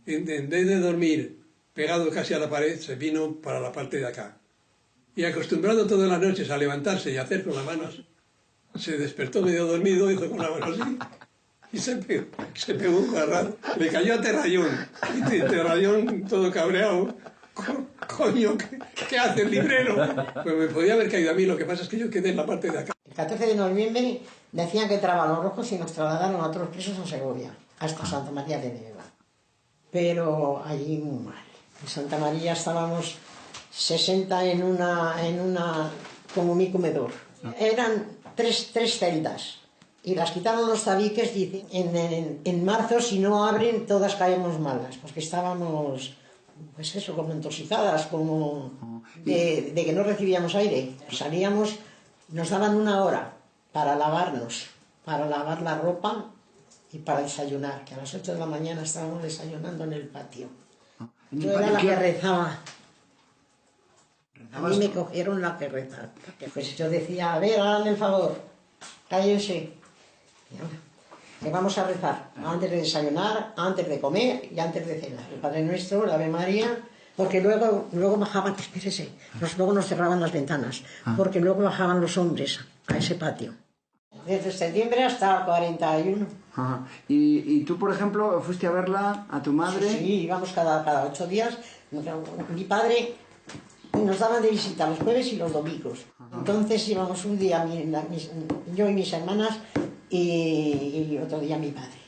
En vez de dormir pegado casi a la pared, se vino para la parte de acá. Y acostumbrado todas las noches a levantarse y a hacer con las manos, se despertó medio dormido, hizo con la mano así, y se pegó un jarrón. Le cayó a Terrayón, y Terrayón, todo cabreado, coño, ¿qué hace el librero? Pues me podía haber caído a mí, lo que pasa es que yo quedé en la parte de acá. El 14 de noviembre decían que entraban los rojos y nos trasladaron a otros presos a Segovia, hasta Santa María de Nieva. Pero allí muy mal. En Santa María estábamos 60 en una como mi comedor. Eran tres celdas y las quitaron los tabiques y en marzo, si no abren, todas caemos malas, porque estábamos, pues eso, como intoxicadas, como de que no recibíamos aire. Salíamos, nos daban 1 hora para lavarnos, para lavar la ropa y para desayunar, que a las 8 de la mañana estábamos desayunando en el patio. Yo era la que rezaba. A mí me cogieron la que rezaba. Pues yo decía, a ver, hagan el favor, cállense. Que vamos a rezar antes de desayunar, antes de comer y antes de cenar. El Padre Nuestro, la Ave María, porque luego bajaban, espérese, luego nos cerraban las ventanas, porque luego bajaban los hombres a ese patio. Desde septiembre hasta el 41. Ajá. ¿Y tú, por ejemplo, fuiste a verla, a tu madre? Sí, íbamos cada 8 días. Mi padre nos daban de visita los jueves y los domingos. Entonces íbamos un día, yo y mis hermanas, y otro día mi padre.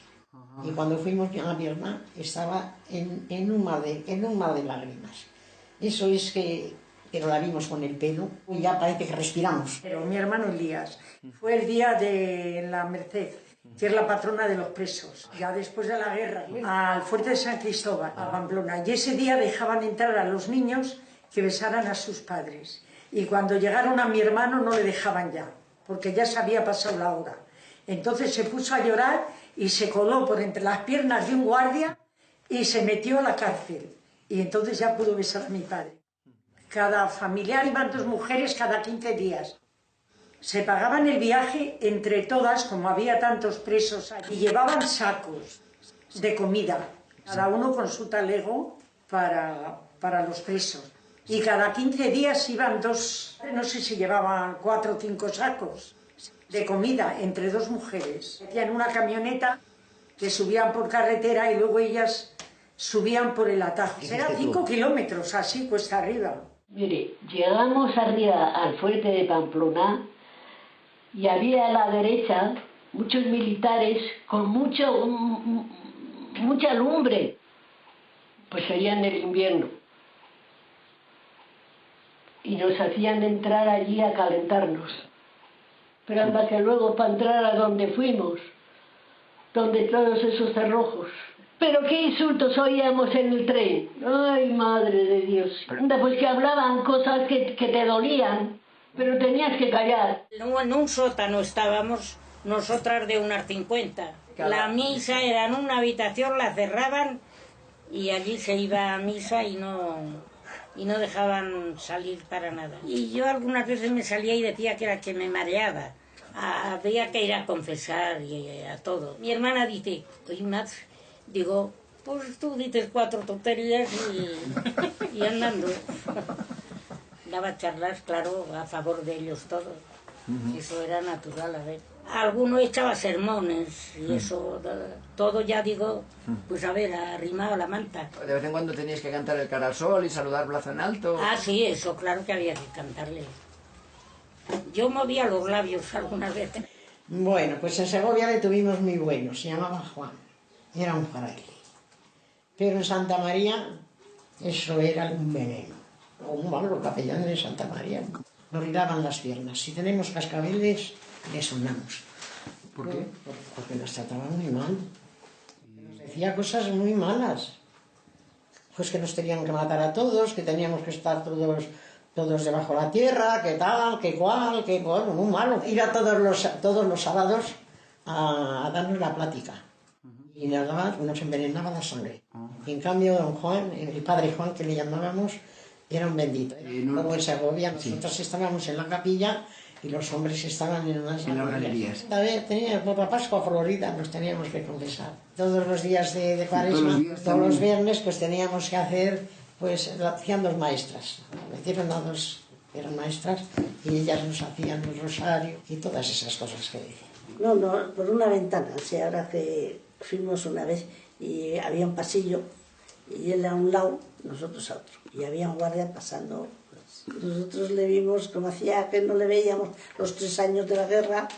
Y cuando fuimos a mi hermana, estaba en un mar de lágrimas. Eso es que... Pero la vimos con el pelo y ya parece que respiramos. Pero mi hermano Elías fue el día de la Merced, que es la patrona de los presos, ya después de la guerra, al fuerte de San Cristóbal, a Pamplona. Y ese día dejaban entrar a los niños que besaran a sus padres. Y cuando llegaron a mi hermano no le dejaban ya, porque ya se había pasado la hora. Entonces se puso a llorar y se coló por entre las piernas de un guardia y se metió a la cárcel. Y entonces ya pudo besar a mi padre. Cada familiar iban 2 mujeres cada 15 días. Se pagaban el viaje entre todas, como había tantos presos allí, y llevaban sacos de comida, cada uno con su talego para los presos. Y cada 15 días iban 2, no sé si llevaban 4 o 5 sacos de comida entre 2 mujeres. Metían una camioneta que subían por carretera y luego ellas subían por el atajo. Era 5 kilómetros así, cuesta arriba. Mire, llegamos arriba al fuerte de Pamplona y había a la derecha muchos militares con mucha lumbre, pues sería en el invierno. Y nos hacían entrar allí a calentarnos. Pero anda que luego para entrar a donde fuimos, donde todos esos cerrojos. Pero qué insultos oíamos en el tren. Ay, madre de Dios. Anda, pues que hablaban cosas que te dolían, pero tenías que callar. En un sótano estábamos nosotras de unas 50. La misa era en una habitación, la cerraban y allí se iba a misa y no dejaban salir para nada. Y yo algunas veces me salía y decía que era que me mareaba. Había que ir a confesar y a todo. Mi hermana dice, oye, madre, digo, pues tú dices 4 tonterías y andando. Daba charlas, claro, a favor de ellos todos. Eso era natural, a ver. Alguno echaba sermones y eso, todo ya digo, pues a ver, arrimado la manta. De vez en cuando teníais que cantar el cara al sol y saludar brazo en alto. Ah, sí, eso, claro que había que cantarle. Yo movía los labios algunas veces. Bueno, pues en Segovia le tuvimos muy bueno, se llamaba Juan, era un fraile. Pero en Santa María, eso era un veneno. Como los capellanes de Santa María. Nos hilaban las piernas. Si tenemos cascabeles, le sonamos. ¿Por qué? Porque nos trataban muy mal. Nos decía cosas muy malas. Pues que nos tenían que matar a todos, que teníamos que estar todos debajo de la tierra, que tal, que cual, que bueno, muy malo. Ir a todos los sábados a darnos la plática. Y nos envenenaba la sangre. Y en cambio, don Juan, el padre Juan, que le llamábamos, era un bendito. Como en Segovia, nosotros estábamos en la capilla y los hombres estaban en unas galerías. Por la Pascua Florida nos teníamos que confesar. Todos los días de Cuaresma, todos los viernes, pues teníamos que hacer, pues hacían dos maestras. Metieron a dos, eran maestras, y ellas nos hacían el rosario y todas esas cosas que dicen. No, por una ventana, o sea, ahora que fuimos una vez y había un pasillo y él a un lado, nosotros a otro. Y había un guardia pasando. Pues, nosotros le vimos, como hacía que no le veíamos los 3 años de la guerra,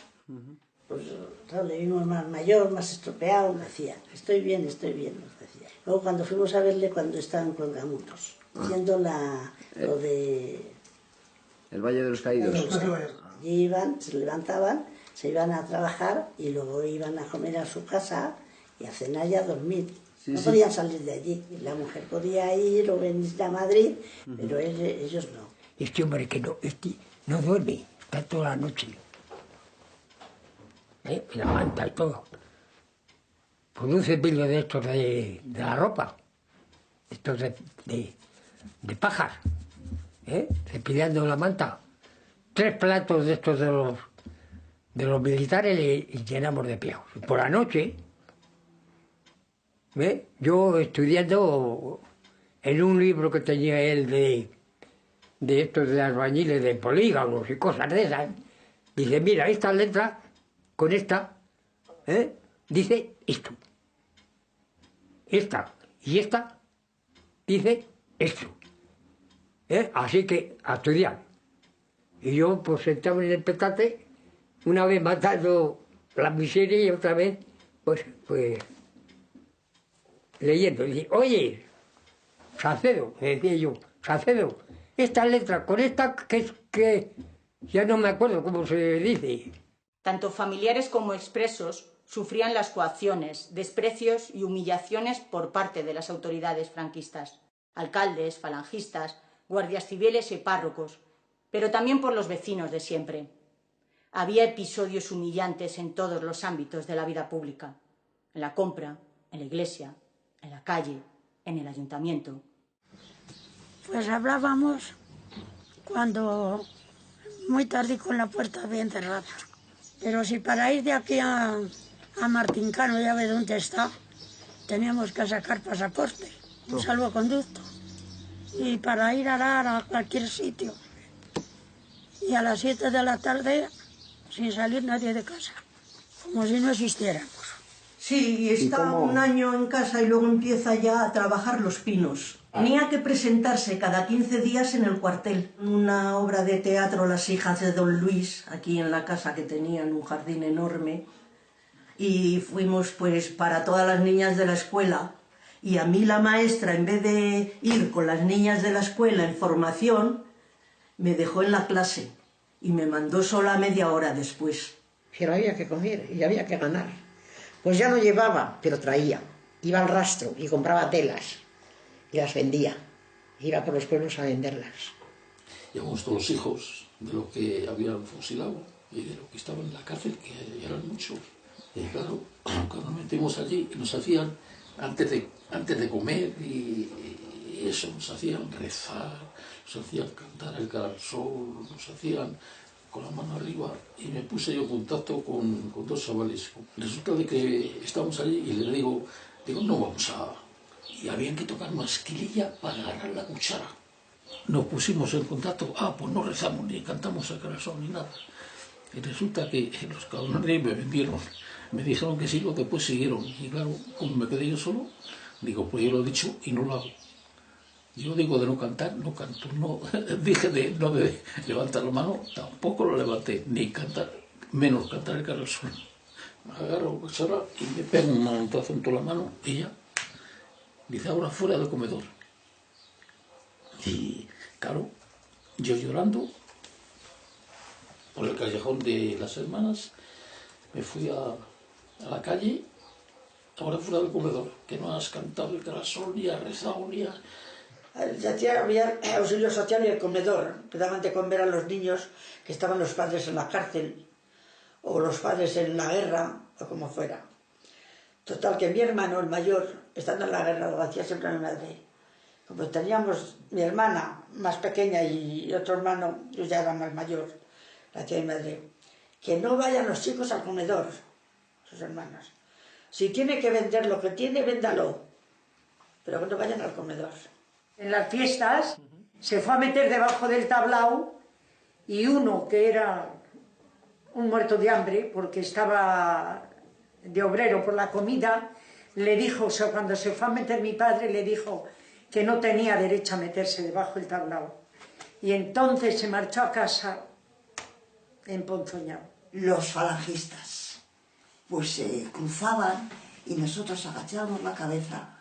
pues claro, le vimos más mayor, más estropeado, me decía, estoy bien, nos decía. Luego cuando fuimos a verle, cuando estaba en Cuelgamuros, haciendo lo de... El Valle de los Caídos. Allí iban, se levantaban, se iban a trabajar y luego iban a comer a su casa y a cenar y a dormir. No podían salir de allí. La mujer podía ir o venir a Madrid, pero ellos no. Este hombre que no duerme, está toda la noche. Y la manta y todo. Con un cepillo de estos de la ropa, estos de pajas, cepillando la manta. 3 platos de estos de los militares y llenamos de piojos. Por la noche, yo estudiando en un libro que tenía él de estos de albañiles, de polígonos y cosas de esas, dice, mira, esta letra con esta, dice esto. Esta y esta dice esto. Así que a estudiar. Y yo pues sentaba en el petate, una vez matando la miseria y otra vez pues leyendo. Y dije, oye, Salcedo, me decía yo, Salcedo, esta letra con esta que ya no me acuerdo cómo se dice. Tanto familiares como expresos sufrían las coacciones, desprecios y humillaciones por parte de las autoridades franquistas, alcaldes, falangistas, guardias civiles y párrocos, pero también por los vecinos de siempre. Había episodios humillantes en todos los ámbitos de la vida pública, en la compra, en la iglesia, en la calle, en el ayuntamiento. Pues hablábamos cuando muy tarde con la puerta bien cerrada. Pero si para ir de aquí a Martincano, ya ve dónde está, teníamos que sacar pasaporte, un salvoconducto. Y para ir a Lara, a cualquier sitio. Y a las 7 de la tarde, sin salir nadie de casa, como si no existiéramos. Sí, y está un año en casa y luego empieza ya a trabajar los pinos. Tenía que presentarse cada 15 días en el cuartel. Una obra de teatro, Las hijas de Don Luis, aquí en la casa que tenían un jardín enorme. Y fuimos pues para todas las niñas de la escuela. Y a mí la maestra, en vez de ir con las niñas de la escuela en formación, me dejó en la clase y me mandó sola media hora después. Pero había que comer y había que ganar. Pues ya no llevaba, pero traía. Iba al rastro y compraba telas y las vendía. Iba por los pueblos a venderlas. Llevamos todos los hijos de lo que habían fusilado y de lo que estaban en la cárcel, que eran muchos. Y claro, cuando nos metimos allí, nos hacían, antes de comer y eso, nos hacían rezar, nos hacían cantar el cara al sol, nos hacían con la mano arriba, y me puse yo en contacto con 2 chavales. Resulta de que estábamos allí y les digo, no vamos a... Y habían que tocar masquililla para agarrar la cuchara. Nos pusimos en contacto, pues no rezamos ni cantamos el corazón ni nada. Y resulta que los cabrones me vendieron, me dijeron que sí, lo que pues siguieron. Y claro, como me quedé yo solo, digo, pues yo lo he dicho y no lo hago. Yo digo de no cantar, no canto. No, dije de no de levantar la mano, tampoco lo levanté, ni cantar, menos cantar el carro suelo. Me agarro la cuchara y me pego un manotazo en toda la mano y ya. Dice, ahora fuera del comedor. Y claro, yo llorando por el callejón de las hermanas, me fui a la calle, ahora fuera del comedor, que no has cantado el corazón, ni has rezado, ni has... Había auxilio social y el comedor, que daban de comer a los niños que estaban los padres en la cárcel, o los padres en la guerra, o como fuera. Total, que mi hermano, el mayor, estando en la guerra, lo hacía siempre a mi madre. Como teníamos mi hermana más pequeña y otro hermano, yo ya era más mayor, la hacía mi madre, que no vayan los chicos al comedor, sus hermanos. Si tiene que vender lo que tiene, véndalo, pero que no vayan al comedor. En las fiestas se fue a meter debajo del tablao y uno que era un muerto de hambre porque estaba de obrero por la comida, le dijo, cuando se fue a meter mi padre, le dijo que no tenía derecho a meterse debajo del tablao. Y entonces se marchó a casa emponzoñado. Los falangistas pues se cruzaban y nosotros agachábamos la cabeza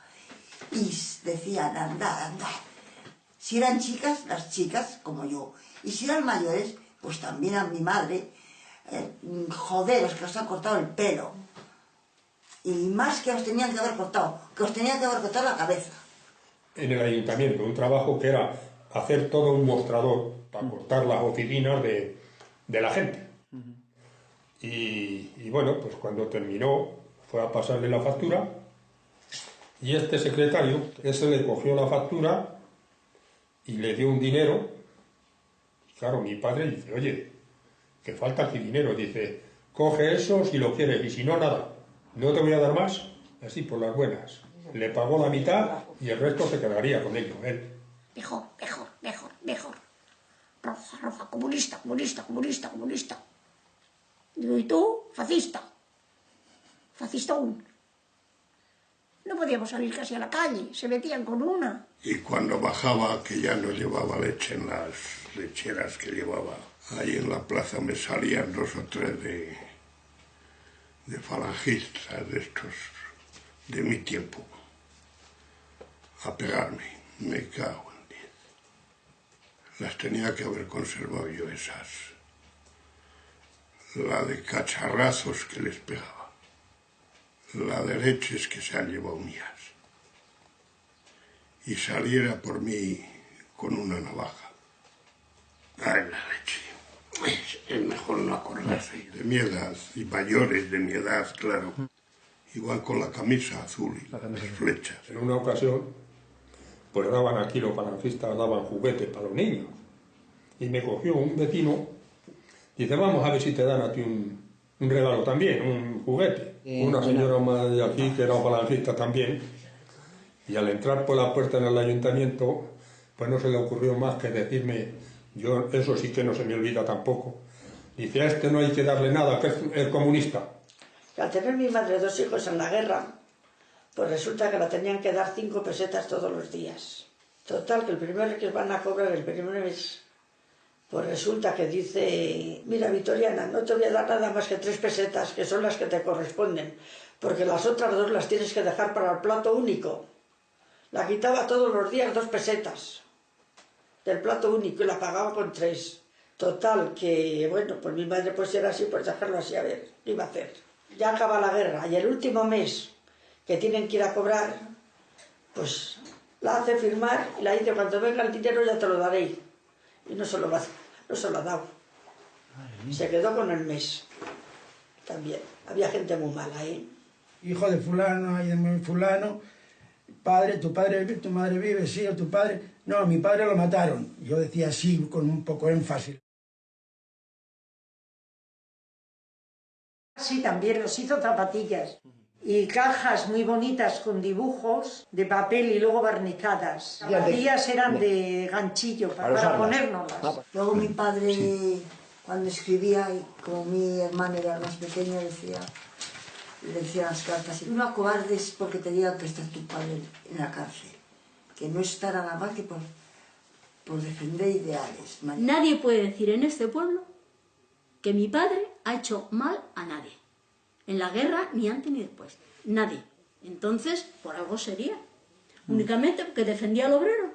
y decían, andad, andad. Si eran chicas, las chicas, como yo. Y si eran mayores, pues también a mi madre, joderos, que os han cortado el pelo. Y más que os tenían que haber cortado, que os tenían que haber cortado la cabeza. En el ayuntamiento, un trabajo que era hacer todo un mostrador para cortar las oficinas de la gente. Y bueno, pues cuando terminó, fue a pasarle la factura. Y este secretario, ese le cogió la factura y le dio un dinero. Y claro, mi padre dice, oye, que falta aquí dinero. Dice, coge eso si lo quieres y si no, nada. No te voy a dar más, así por las buenas. Le pagó la mitad y el resto se quedaría con ello, él. Mejor, mejor, mejor, mejor. Roja, roja, comunista, comunista, comunista, comunista. Digo, ¿y tú? Fascista. Fascistón. No podíamos salir casi a la calle, se metían con una. Y cuando bajaba, que ya no llevaba leche en las lecheras que llevaba, ahí en la plaza me salían 2 o 3 de falangistas, de estos, de mi tiempo, a pegarme. Me cago en 10. Las tenía que haber conservado yo esas. La de cacharrazos que les pegaba. La de leches que se han llevado mías. Y saliera por mí con una navaja. Ay, la leche. Es mejor no acordarse. De mi edad, y mayores de mi edad, claro. Iban con la camisa azul y las flechas. En una ocasión, pues daban aquí los falangistas, daban juguetes para los niños. Y me cogió un vecino, dice, vamos a ver si te dan a ti un regalo también, un juguete. Una señora más de aquí, que era falangista también, y al entrar por la puerta en el ayuntamiento, pues no se le ocurrió más que decirme, yo eso sí que no se me olvida tampoco, dice, a este no hay que darle nada, que es comunista. Al tener mi madre 2 hijos en la guerra, pues resulta que la tenían que dar 5 pesetas todos los días. Total, que el primero que van a cobrar el primer mes, pues resulta que dice, mira Vitoriana, no te voy a dar nada más que 3 pesetas, que son las que te corresponden, porque las otras 2 las tienes que dejar para el plato único. La quitaba todos los días 2 pesetas del plato único y la pagaba con 3. Total, que bueno, pues mi madre pues era así, pues dejarlo así, a ver, ¿qué iba a hacer? Ya acaba la guerra y el último mes que tienen que ir a cobrar, pues la hace firmar y la dice, cuando venga el dinero ya te lo daré. Y no se lo ha dado. Se quedó con el mes. También. Había gente muy mala, ¿eh? Hijo de fulano y de fulano, padre, tu madre vive, sí, o tu padre... No, mi padre lo mataron. Yo decía así, con un poco de énfasis. Sí, también nos hizo zapatillas y cajas muy bonitas con dibujos de papel y luego barnizadas. Las zapatillas eran de ganchillo para ponérnoslas. Luego mi padre, cuando escribía, y como mi hermano era más pequeño, le decía las cartas, no acobardes porque te diga que está tu padre en la cárcel, que no está nada más que por defender ideales. Nadie puede decir en este pueblo que mi padre ha hecho mal a nadie, en la guerra, ni antes ni después, nadie. Entonces, por algo sería, únicamente porque defendía al obrero,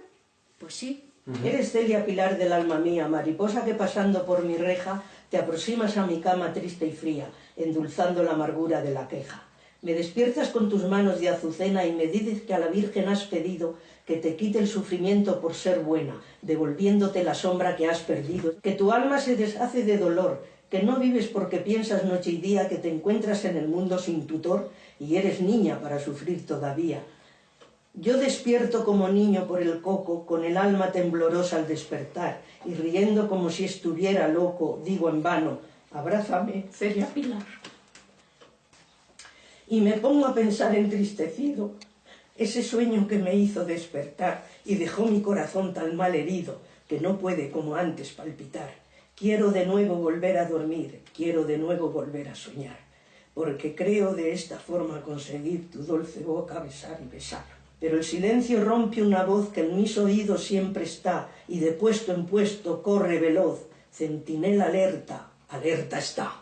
pues sí. Eres Celia Pilar del alma mía, mariposa que pasando por mi reja te aproximas a mi cama triste y fría, endulzando la amargura de la queja. Me despiertas con tus manos de azucena y me dices que a la Virgen has pedido que te quite el sufrimiento por ser buena, devolviéndote la sombra que has perdido, que tu alma se deshace de dolor, que no vives porque piensas noche y día, que te encuentras en el mundo sin tutor y eres niña para sufrir todavía. Yo despierto como niño por el coco, con el alma temblorosa al despertar, y riendo como si estuviera loco, digo en vano, abrázame, Celia Pilar. Y me pongo a pensar entristecido, ese sueño que me hizo despertar y dejó mi corazón tan mal herido, que no puede como antes palpitar. Quiero de nuevo volver a dormir, quiero de nuevo volver a soñar, porque creo de esta forma conseguir tu dulce boca besar y besar. Pero el silencio rompe una voz que en mis oídos siempre está, y de puesto en puesto corre veloz, centinela alerta, alerta está.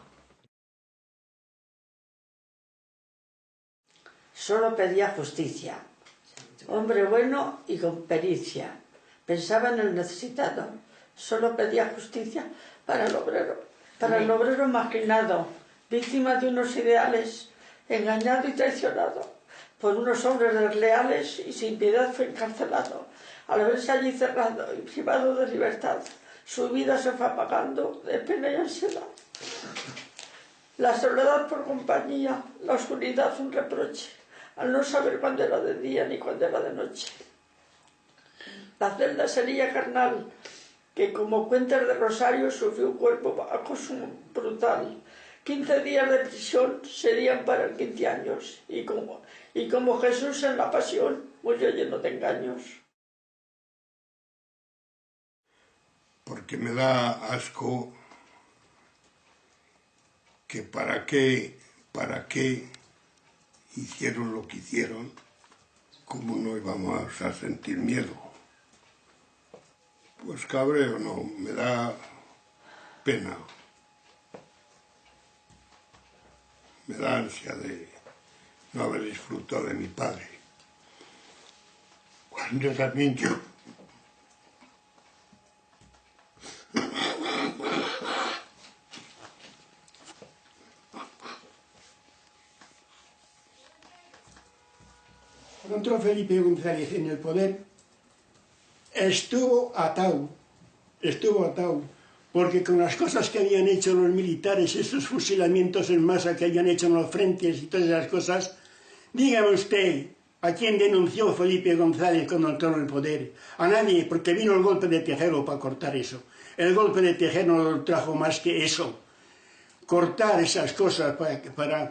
Solo pedía justicia, hombre bueno y con pericia. Pensaba en el necesitado, solo pedía justicia para el obrero marginado, víctima de unos ideales, engañado y traicionado por unos hombres desleales y sin piedad fue encarcelado. Al verse allí cerrado y privado de libertad, su vida se fue apagando de pena y ansiedad. La soledad por compañía, la oscuridad un reproche, al no saber cuándo era de día ni cuándo era de noche. La celda sería carnal, que como cuentas de rosario sufrió un cuerpo acoso brutal. 15 días de prisión serían para él 15 años, y como Jesús en la pasión murió lleno de engaños. Porque me da asco que para qué hicieron lo que hicieron, ¿cómo no íbamos a sentir miedo? Pues cabreo no, me da pena. Me da ansia de no haber disfrutado de mi padre. Cuando también yo... Cuando entró Felipe González en el poder, estuvo atado, porque con las cosas que habían hecho los militares, esos fusilamientos en masa que habían hecho en los frentes y todas esas cosas, dígame usted, ¿a quién denunció Felipe González cuando entró en el poder? A nadie, porque vino el golpe de Tejero para cortar eso. El golpe de Tejero no trajo más que eso, cortar esas cosas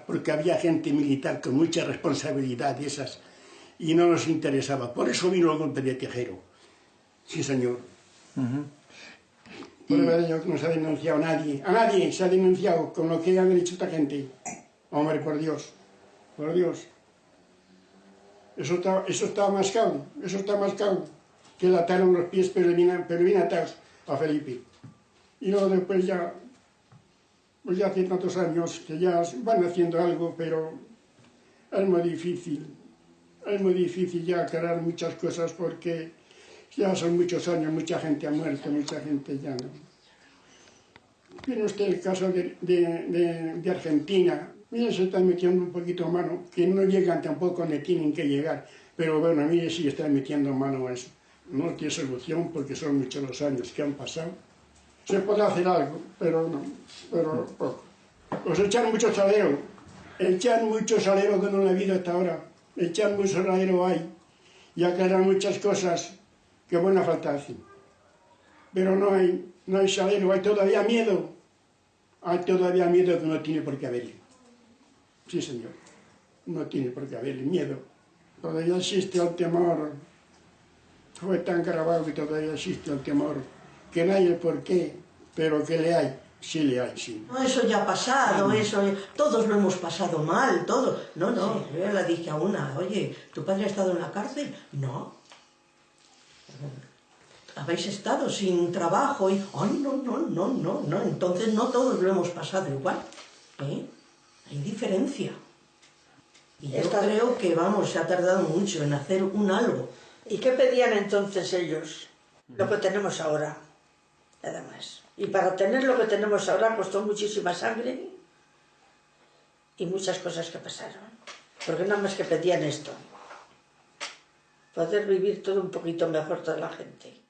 porque había gente militar con mucha responsabilidad de esas, y no nos interesaba. Por eso vino el golpe de Tejero. Sí, señor. Por ello que no se ha denunciado a nadie se ha denunciado con lo que han hecho esta gente. Hombre, por Dios, eso está mascado, que le ataron los pies, pero bien atados a Felipe. Y luego después ya, pues ya hace tantos años que ya van haciendo algo, pero es muy difícil ya aclarar muchas cosas porque ya son muchos años, mucha gente ha muerto, mucha gente ya no. Viene usted el caso de Argentina. Mire, se están metiendo un poquito mano, que no llegan tampoco donde tienen que llegar. Pero bueno, mire, sí están metiendo mano a eso. No tiene solución porque son muchos los años que han pasado. Se puede hacer algo, pero no, pero poco. Pues echan mucho salero que no ha habido hasta ahora. Echan mucho salero ahí y aclaran muchas cosas que buena falta hacen. Pero no hay salero, hay todavía miedo. Hay todavía miedo que no tiene por qué haberle. Sí, señor, no tiene por qué haberle miedo. Todavía existe el temor. Fue tan grabado que todavía existe el temor. Que no hay el por qué, pero que le hay. Sí le hay, sí. No, eso ya ha pasado, todos lo hemos pasado mal, todos. No, sí. Yo le dije a una, oye, ¿tu padre ha estado en la cárcel? No. ¿Habéis estado sin trabajo? Y, ay, no, entonces no todos lo hemos pasado igual. Hay diferencia. Y yo creo que, vamos, se ha tardado mucho en hacer un algo. ¿Y qué pedían entonces ellos? Lo que tenemos ahora, nada más. Y para tener lo que tenemos ahora costó muchísima sangre y muchas cosas que pasaron. Porque nada más que pedían esto. Poder vivir todo un poquito mejor toda la gente.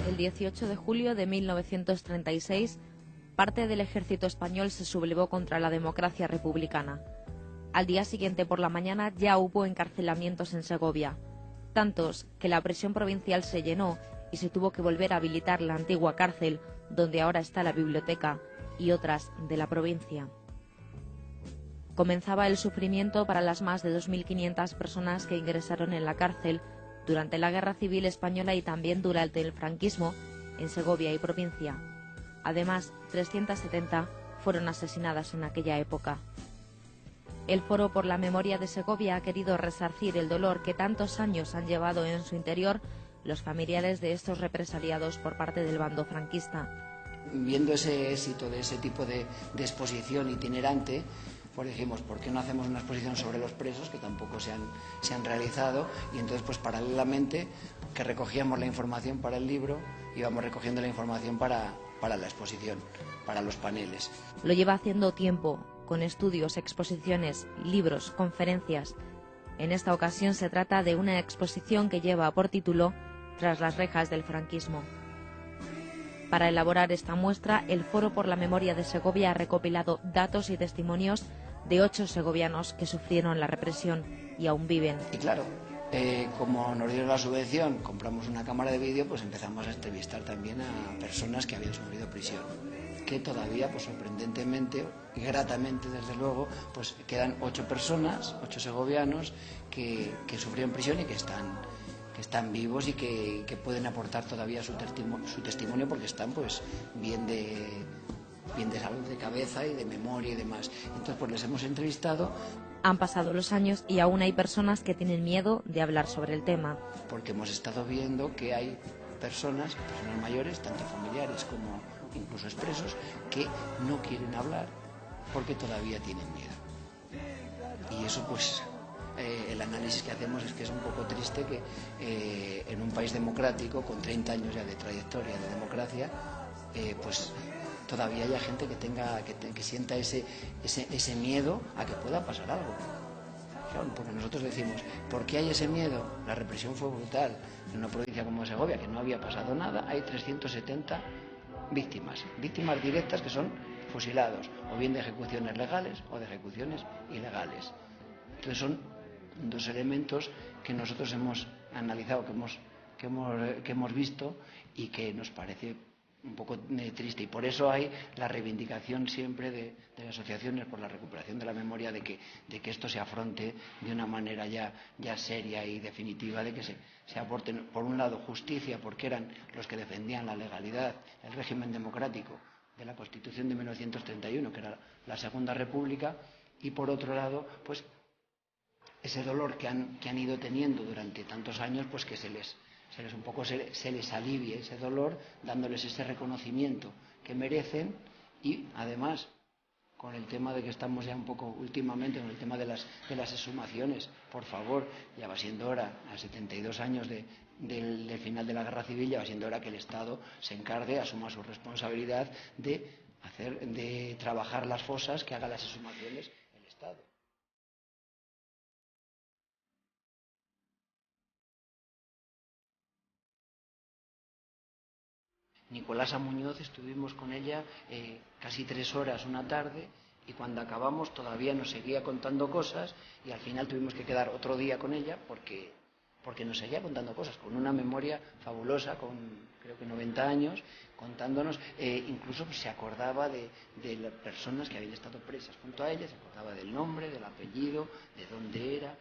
El 18 de julio de 1936, parte del ejército español se sublevó contra la democracia republicana. Al día siguiente por la mañana ya hubo encarcelamientos en Segovia, tantos que la prisión provincial se llenó y se tuvo que volver a habilitar la antigua cárcel, donde ahora está la biblioteca, y otras de la provincia. Comenzaba el sufrimiento para las más de 2.500 personas que ingresaron en la cárcel durante la Guerra Civil Española y también durante el franquismo en Segovia y provincia. Además, 370 fueron asesinadas en aquella época. El Foro por la Memoria de Segovia ha querido resarcir el dolor que tantos años han llevado en su interior los familiares de estos represaliados por parte del bando franquista. Viendo ese éxito de ese tipo de exposición itinerante, pues dijimos, ¿por qué no hacemos una exposición sobre los presos, que tampoco se han realizado? Y entonces, pues paralelamente, que recogíamos la información para el libro, íbamos recogiendo la información para la exposición, para los paneles. Lo lleva haciendo tiempo, con estudios, exposiciones, libros, conferencias. En esta ocasión se trata de una exposición que lleva por título Tras las rejas del franquismo. Para elaborar esta muestra, el Foro por la Memoria de Segovia ha recopilado datos y testimonios de 8 segovianos que sufrieron la represión y aún viven. Y claro, como nos dieron la subvención, compramos una cámara de vídeo, pues empezamos a entrevistar también a personas que habían sufrido prisión, que todavía, pues sorprendentemente y gratamente, desde luego, pues quedan 8 personas, 8 segovianos que sufrieron prisión y que están vivos y que pueden aportar todavía su testimonio, porque están pues bien de salud de cabeza y de memoria y demás. Entonces pues les hemos entrevistado. Han pasado los años y aún hay personas que tienen miedo de hablar sobre el tema. Porque hemos estado viendo que hay personas mayores, tanto familiares como incluso expresos, que no quieren hablar porque todavía tienen miedo. Y eso pues... el análisis que hacemos es que es un poco triste que en un país democrático, con 30 años ya de trayectoria de democracia, pues todavía haya gente que sienta ese miedo a que pueda pasar algo. Claro, porque nosotros decimos, ¿por qué hay ese miedo? La represión fue brutal. En una provincia como Segovia, que no había pasado nada, hay 370 víctimas directas que son fusilados, o bien de ejecuciones legales o de ejecuciones ilegales. Entonces son dos elementos que nosotros hemos analizado, que hemos visto y que nos parece un poco triste, y por eso hay la reivindicación siempre de las asociaciones por la recuperación de la memoria, de que esto se afronte de una manera ya seria y definitiva, de que se aporte, por un lado, justicia, porque eran los que defendían la legalidad, el régimen democrático de la Constitución de 1931, que era la Segunda República, y por otro lado, pues ese dolor que han ido teniendo durante tantos años, pues que se les alivie ese dolor, dándoles ese reconocimiento que merecen. Y además, con el tema de que estamos ya un poco últimamente, con el tema de las exhumaciones, por favor, ya va siendo hora, a 72 años del final de la Guerra Civil, ya va siendo hora que el Estado se encargue, asuma su responsabilidad de trabajar las fosas, que haga las exhumaciones el Estado. Nicolasa Muñoz, estuvimos con ella casi 3 horas una tarde, y cuando acabamos todavía nos seguía contando cosas, y al final tuvimos que quedar otro día con ella porque nos seguía contando cosas, con una memoria fabulosa, con creo que 90 años, contándonos, incluso se acordaba de las personas que habían estado presas junto a ella, se acordaba del nombre, del apellido, de dónde era,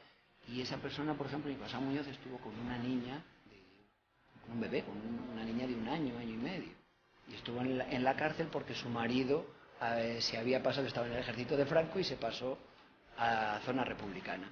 y esa persona, por ejemplo, Nicolasa Muñoz, estuvo con una niña, un bebé, con una niña de 1 año, año y medio, y estuvo en la cárcel porque su marido se había pasado, estaba en el ejército de Franco y se pasó a zona republicana.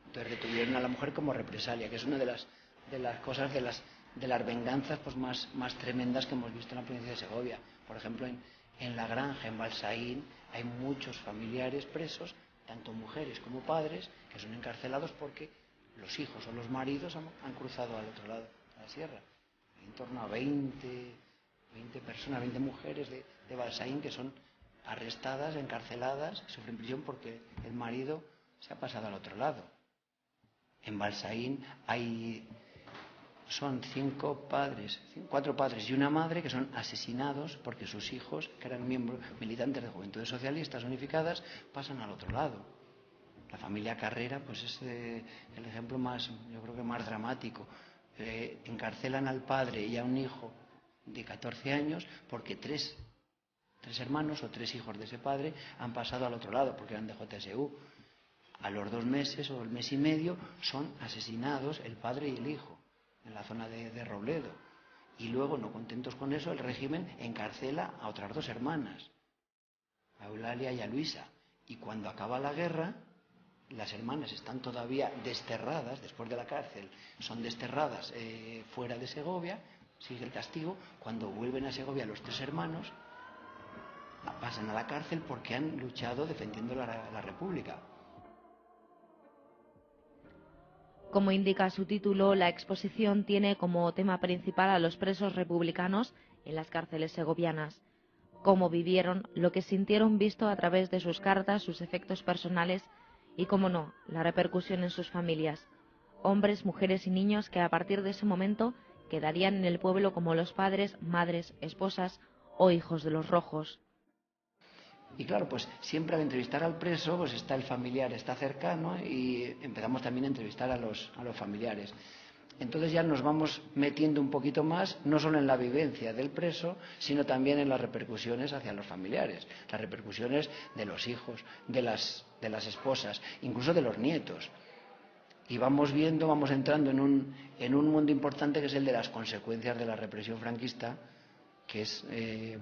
Entonces retuvieron a la mujer como represalia, que es una de las cosas, de las venganzas pues más tremendas que hemos visto en la provincia de Segovia. Por ejemplo, en La Granja, en Balsaín, hay muchos familiares presos, tanto mujeres como padres, que son encarcelados porque los hijos o los maridos han cruzado al otro lado de la sierra. Hay en torno a 20 personas, 20 mujeres de Balsaín que son arrestadas, encarceladas, sufren prisión porque el marido se ha pasado al otro lado. En Balsaín son 4 padres y una madre que son asesinados porque sus hijos, que eran militantes de Juventudes Socialistas Unificadas, pasan al otro lado. La familia Carrera pues es el ejemplo yo creo que más dramático. Encarcelan al padre y a un hijo de 14 años porque tres hermanos o 3 hijos de ese padre han pasado al otro lado porque eran de JSU. A los 2 meses o el mes y medio son asesinados el padre y el hijo en la zona de Robledo. Y luego, no contentos con eso, el régimen encarcela a otras 2 hermanas, a Eulalia y a Luisa. Y cuando acaba la guerra, las hermanas están todavía desterradas, después de la cárcel, son desterradas fuera de Segovia, sigue el castigo. Cuando vuelven a Segovia los 3 hermanos, pasan a la cárcel porque han luchado defendiendo la República. Como indica su título, la exposición tiene como tema principal a los presos republicanos en las cárceles segovianas. Cómo vivieron, lo que sintieron visto a través de sus cartas, sus efectos personales y, cómo no, la repercusión en sus familias. Hombres, mujeres y niños que a partir de ese momento quedarían en el pueblo como los padres, madres, esposas o hijos de los rojos. Y claro, pues siempre al entrevistar al preso pues está el familiar, está cercano, y empezamos también a entrevistar a los familiares. Entonces ya nos vamos metiendo un poquito más, no solo en la vivencia del preso, sino también en las repercusiones hacia los familiares, las repercusiones de los hijos, de las esposas, incluso de los nietos. Y vamos viendo, vamos entrando en un mundo importante que es el de las consecuencias de la represión franquista, que es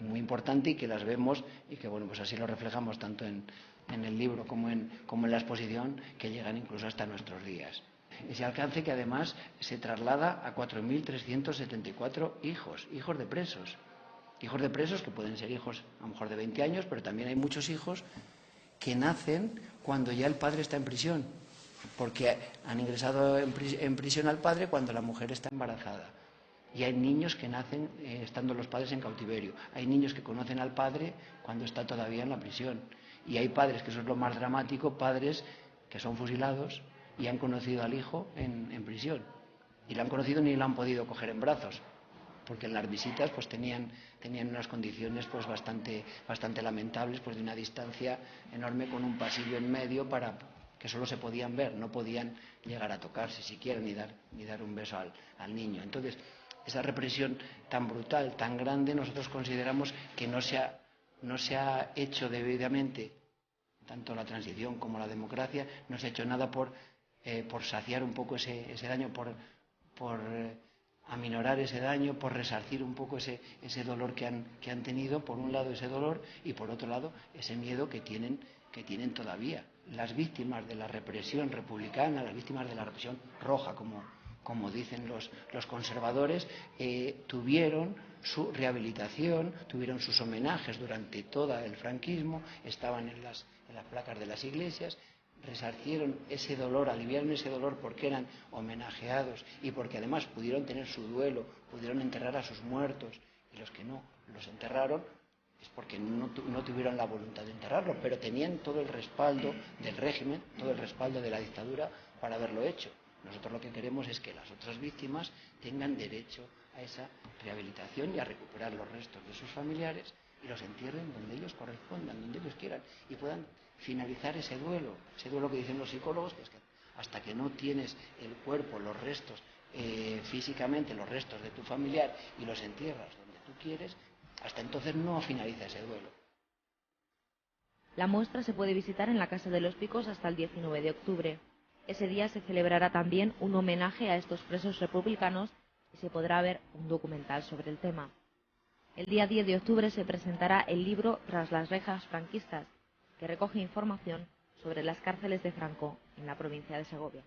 muy importante y que las vemos y que bueno, pues así lo reflejamos tanto en el libro como en la exposición, que llegan incluso hasta nuestros días. Ese alcance que además se traslada a 4.374 hijos de presos. Hijos de presos que pueden ser hijos a lo mejor de 20 años, pero también hay muchos hijos que nacen cuando ya el padre está en prisión, porque han ingresado en prisión al padre cuando la mujer está embarazada. Y hay niños que nacen estando los padres en cautiverio. Hay niños que conocen al padre cuando está todavía en la prisión. Y hay padres, que eso es lo más dramático, padres que son fusilados y han conocido al hijo en prisión. Y lo han conocido ni lo han podido coger en brazos, porque en las visitas pues tenían unas condiciones pues bastante lamentables, pues de una distancia enorme, con un pasillo en medio para que solo se podían ver, no podían llegar a tocarse siquiera ni dar un beso al niño. Entonces, esa represión tan brutal, tan grande, nosotros consideramos que no se ha hecho debidamente, tanto la transición como la democracia, no se ha hecho nada por saciar un poco ese daño, por aminorar ese daño, por resarcir un poco ese dolor que han tenido, por un lado ese dolor y por otro lado ese miedo que tienen todavía. Las víctimas de la represión republicana, las víctimas de la represión roja, como dicen los conservadores, tuvieron su rehabilitación, tuvieron sus homenajes durante todo el franquismo, estaban en las placas de las iglesias, resarcieron ese dolor, aliviaron ese dolor porque eran homenajeados y porque además pudieron tener su duelo, pudieron enterrar a sus muertos, y los que no los enterraron es porque no tuvieron la voluntad de enterrarlo, pero tenían todo el respaldo del régimen, todo el respaldo de la dictadura para haberlo hecho. Nosotros lo que queremos es que las otras víctimas tengan derecho a esa rehabilitación y a recuperar los restos de sus familiares y los entierren donde ellos correspondan, donde ellos quieran, y puedan finalizar ese duelo que dicen los psicólogos, que es que hasta que no tienes el cuerpo, los restos, físicamente los restos de tu familiar y los entierras donde tú quieres, hasta entonces no finaliza ese duelo. La muestra se puede visitar en la Casa de los Picos hasta el 19 de octubre. Ese día se celebrará también un homenaje a estos presos republicanos y se podrá ver un documental sobre el tema. El día 10 de octubre se presentará el libro Tras las rejas franquistas, que recoge información sobre las cárceles de Franco en la provincia de Segovia.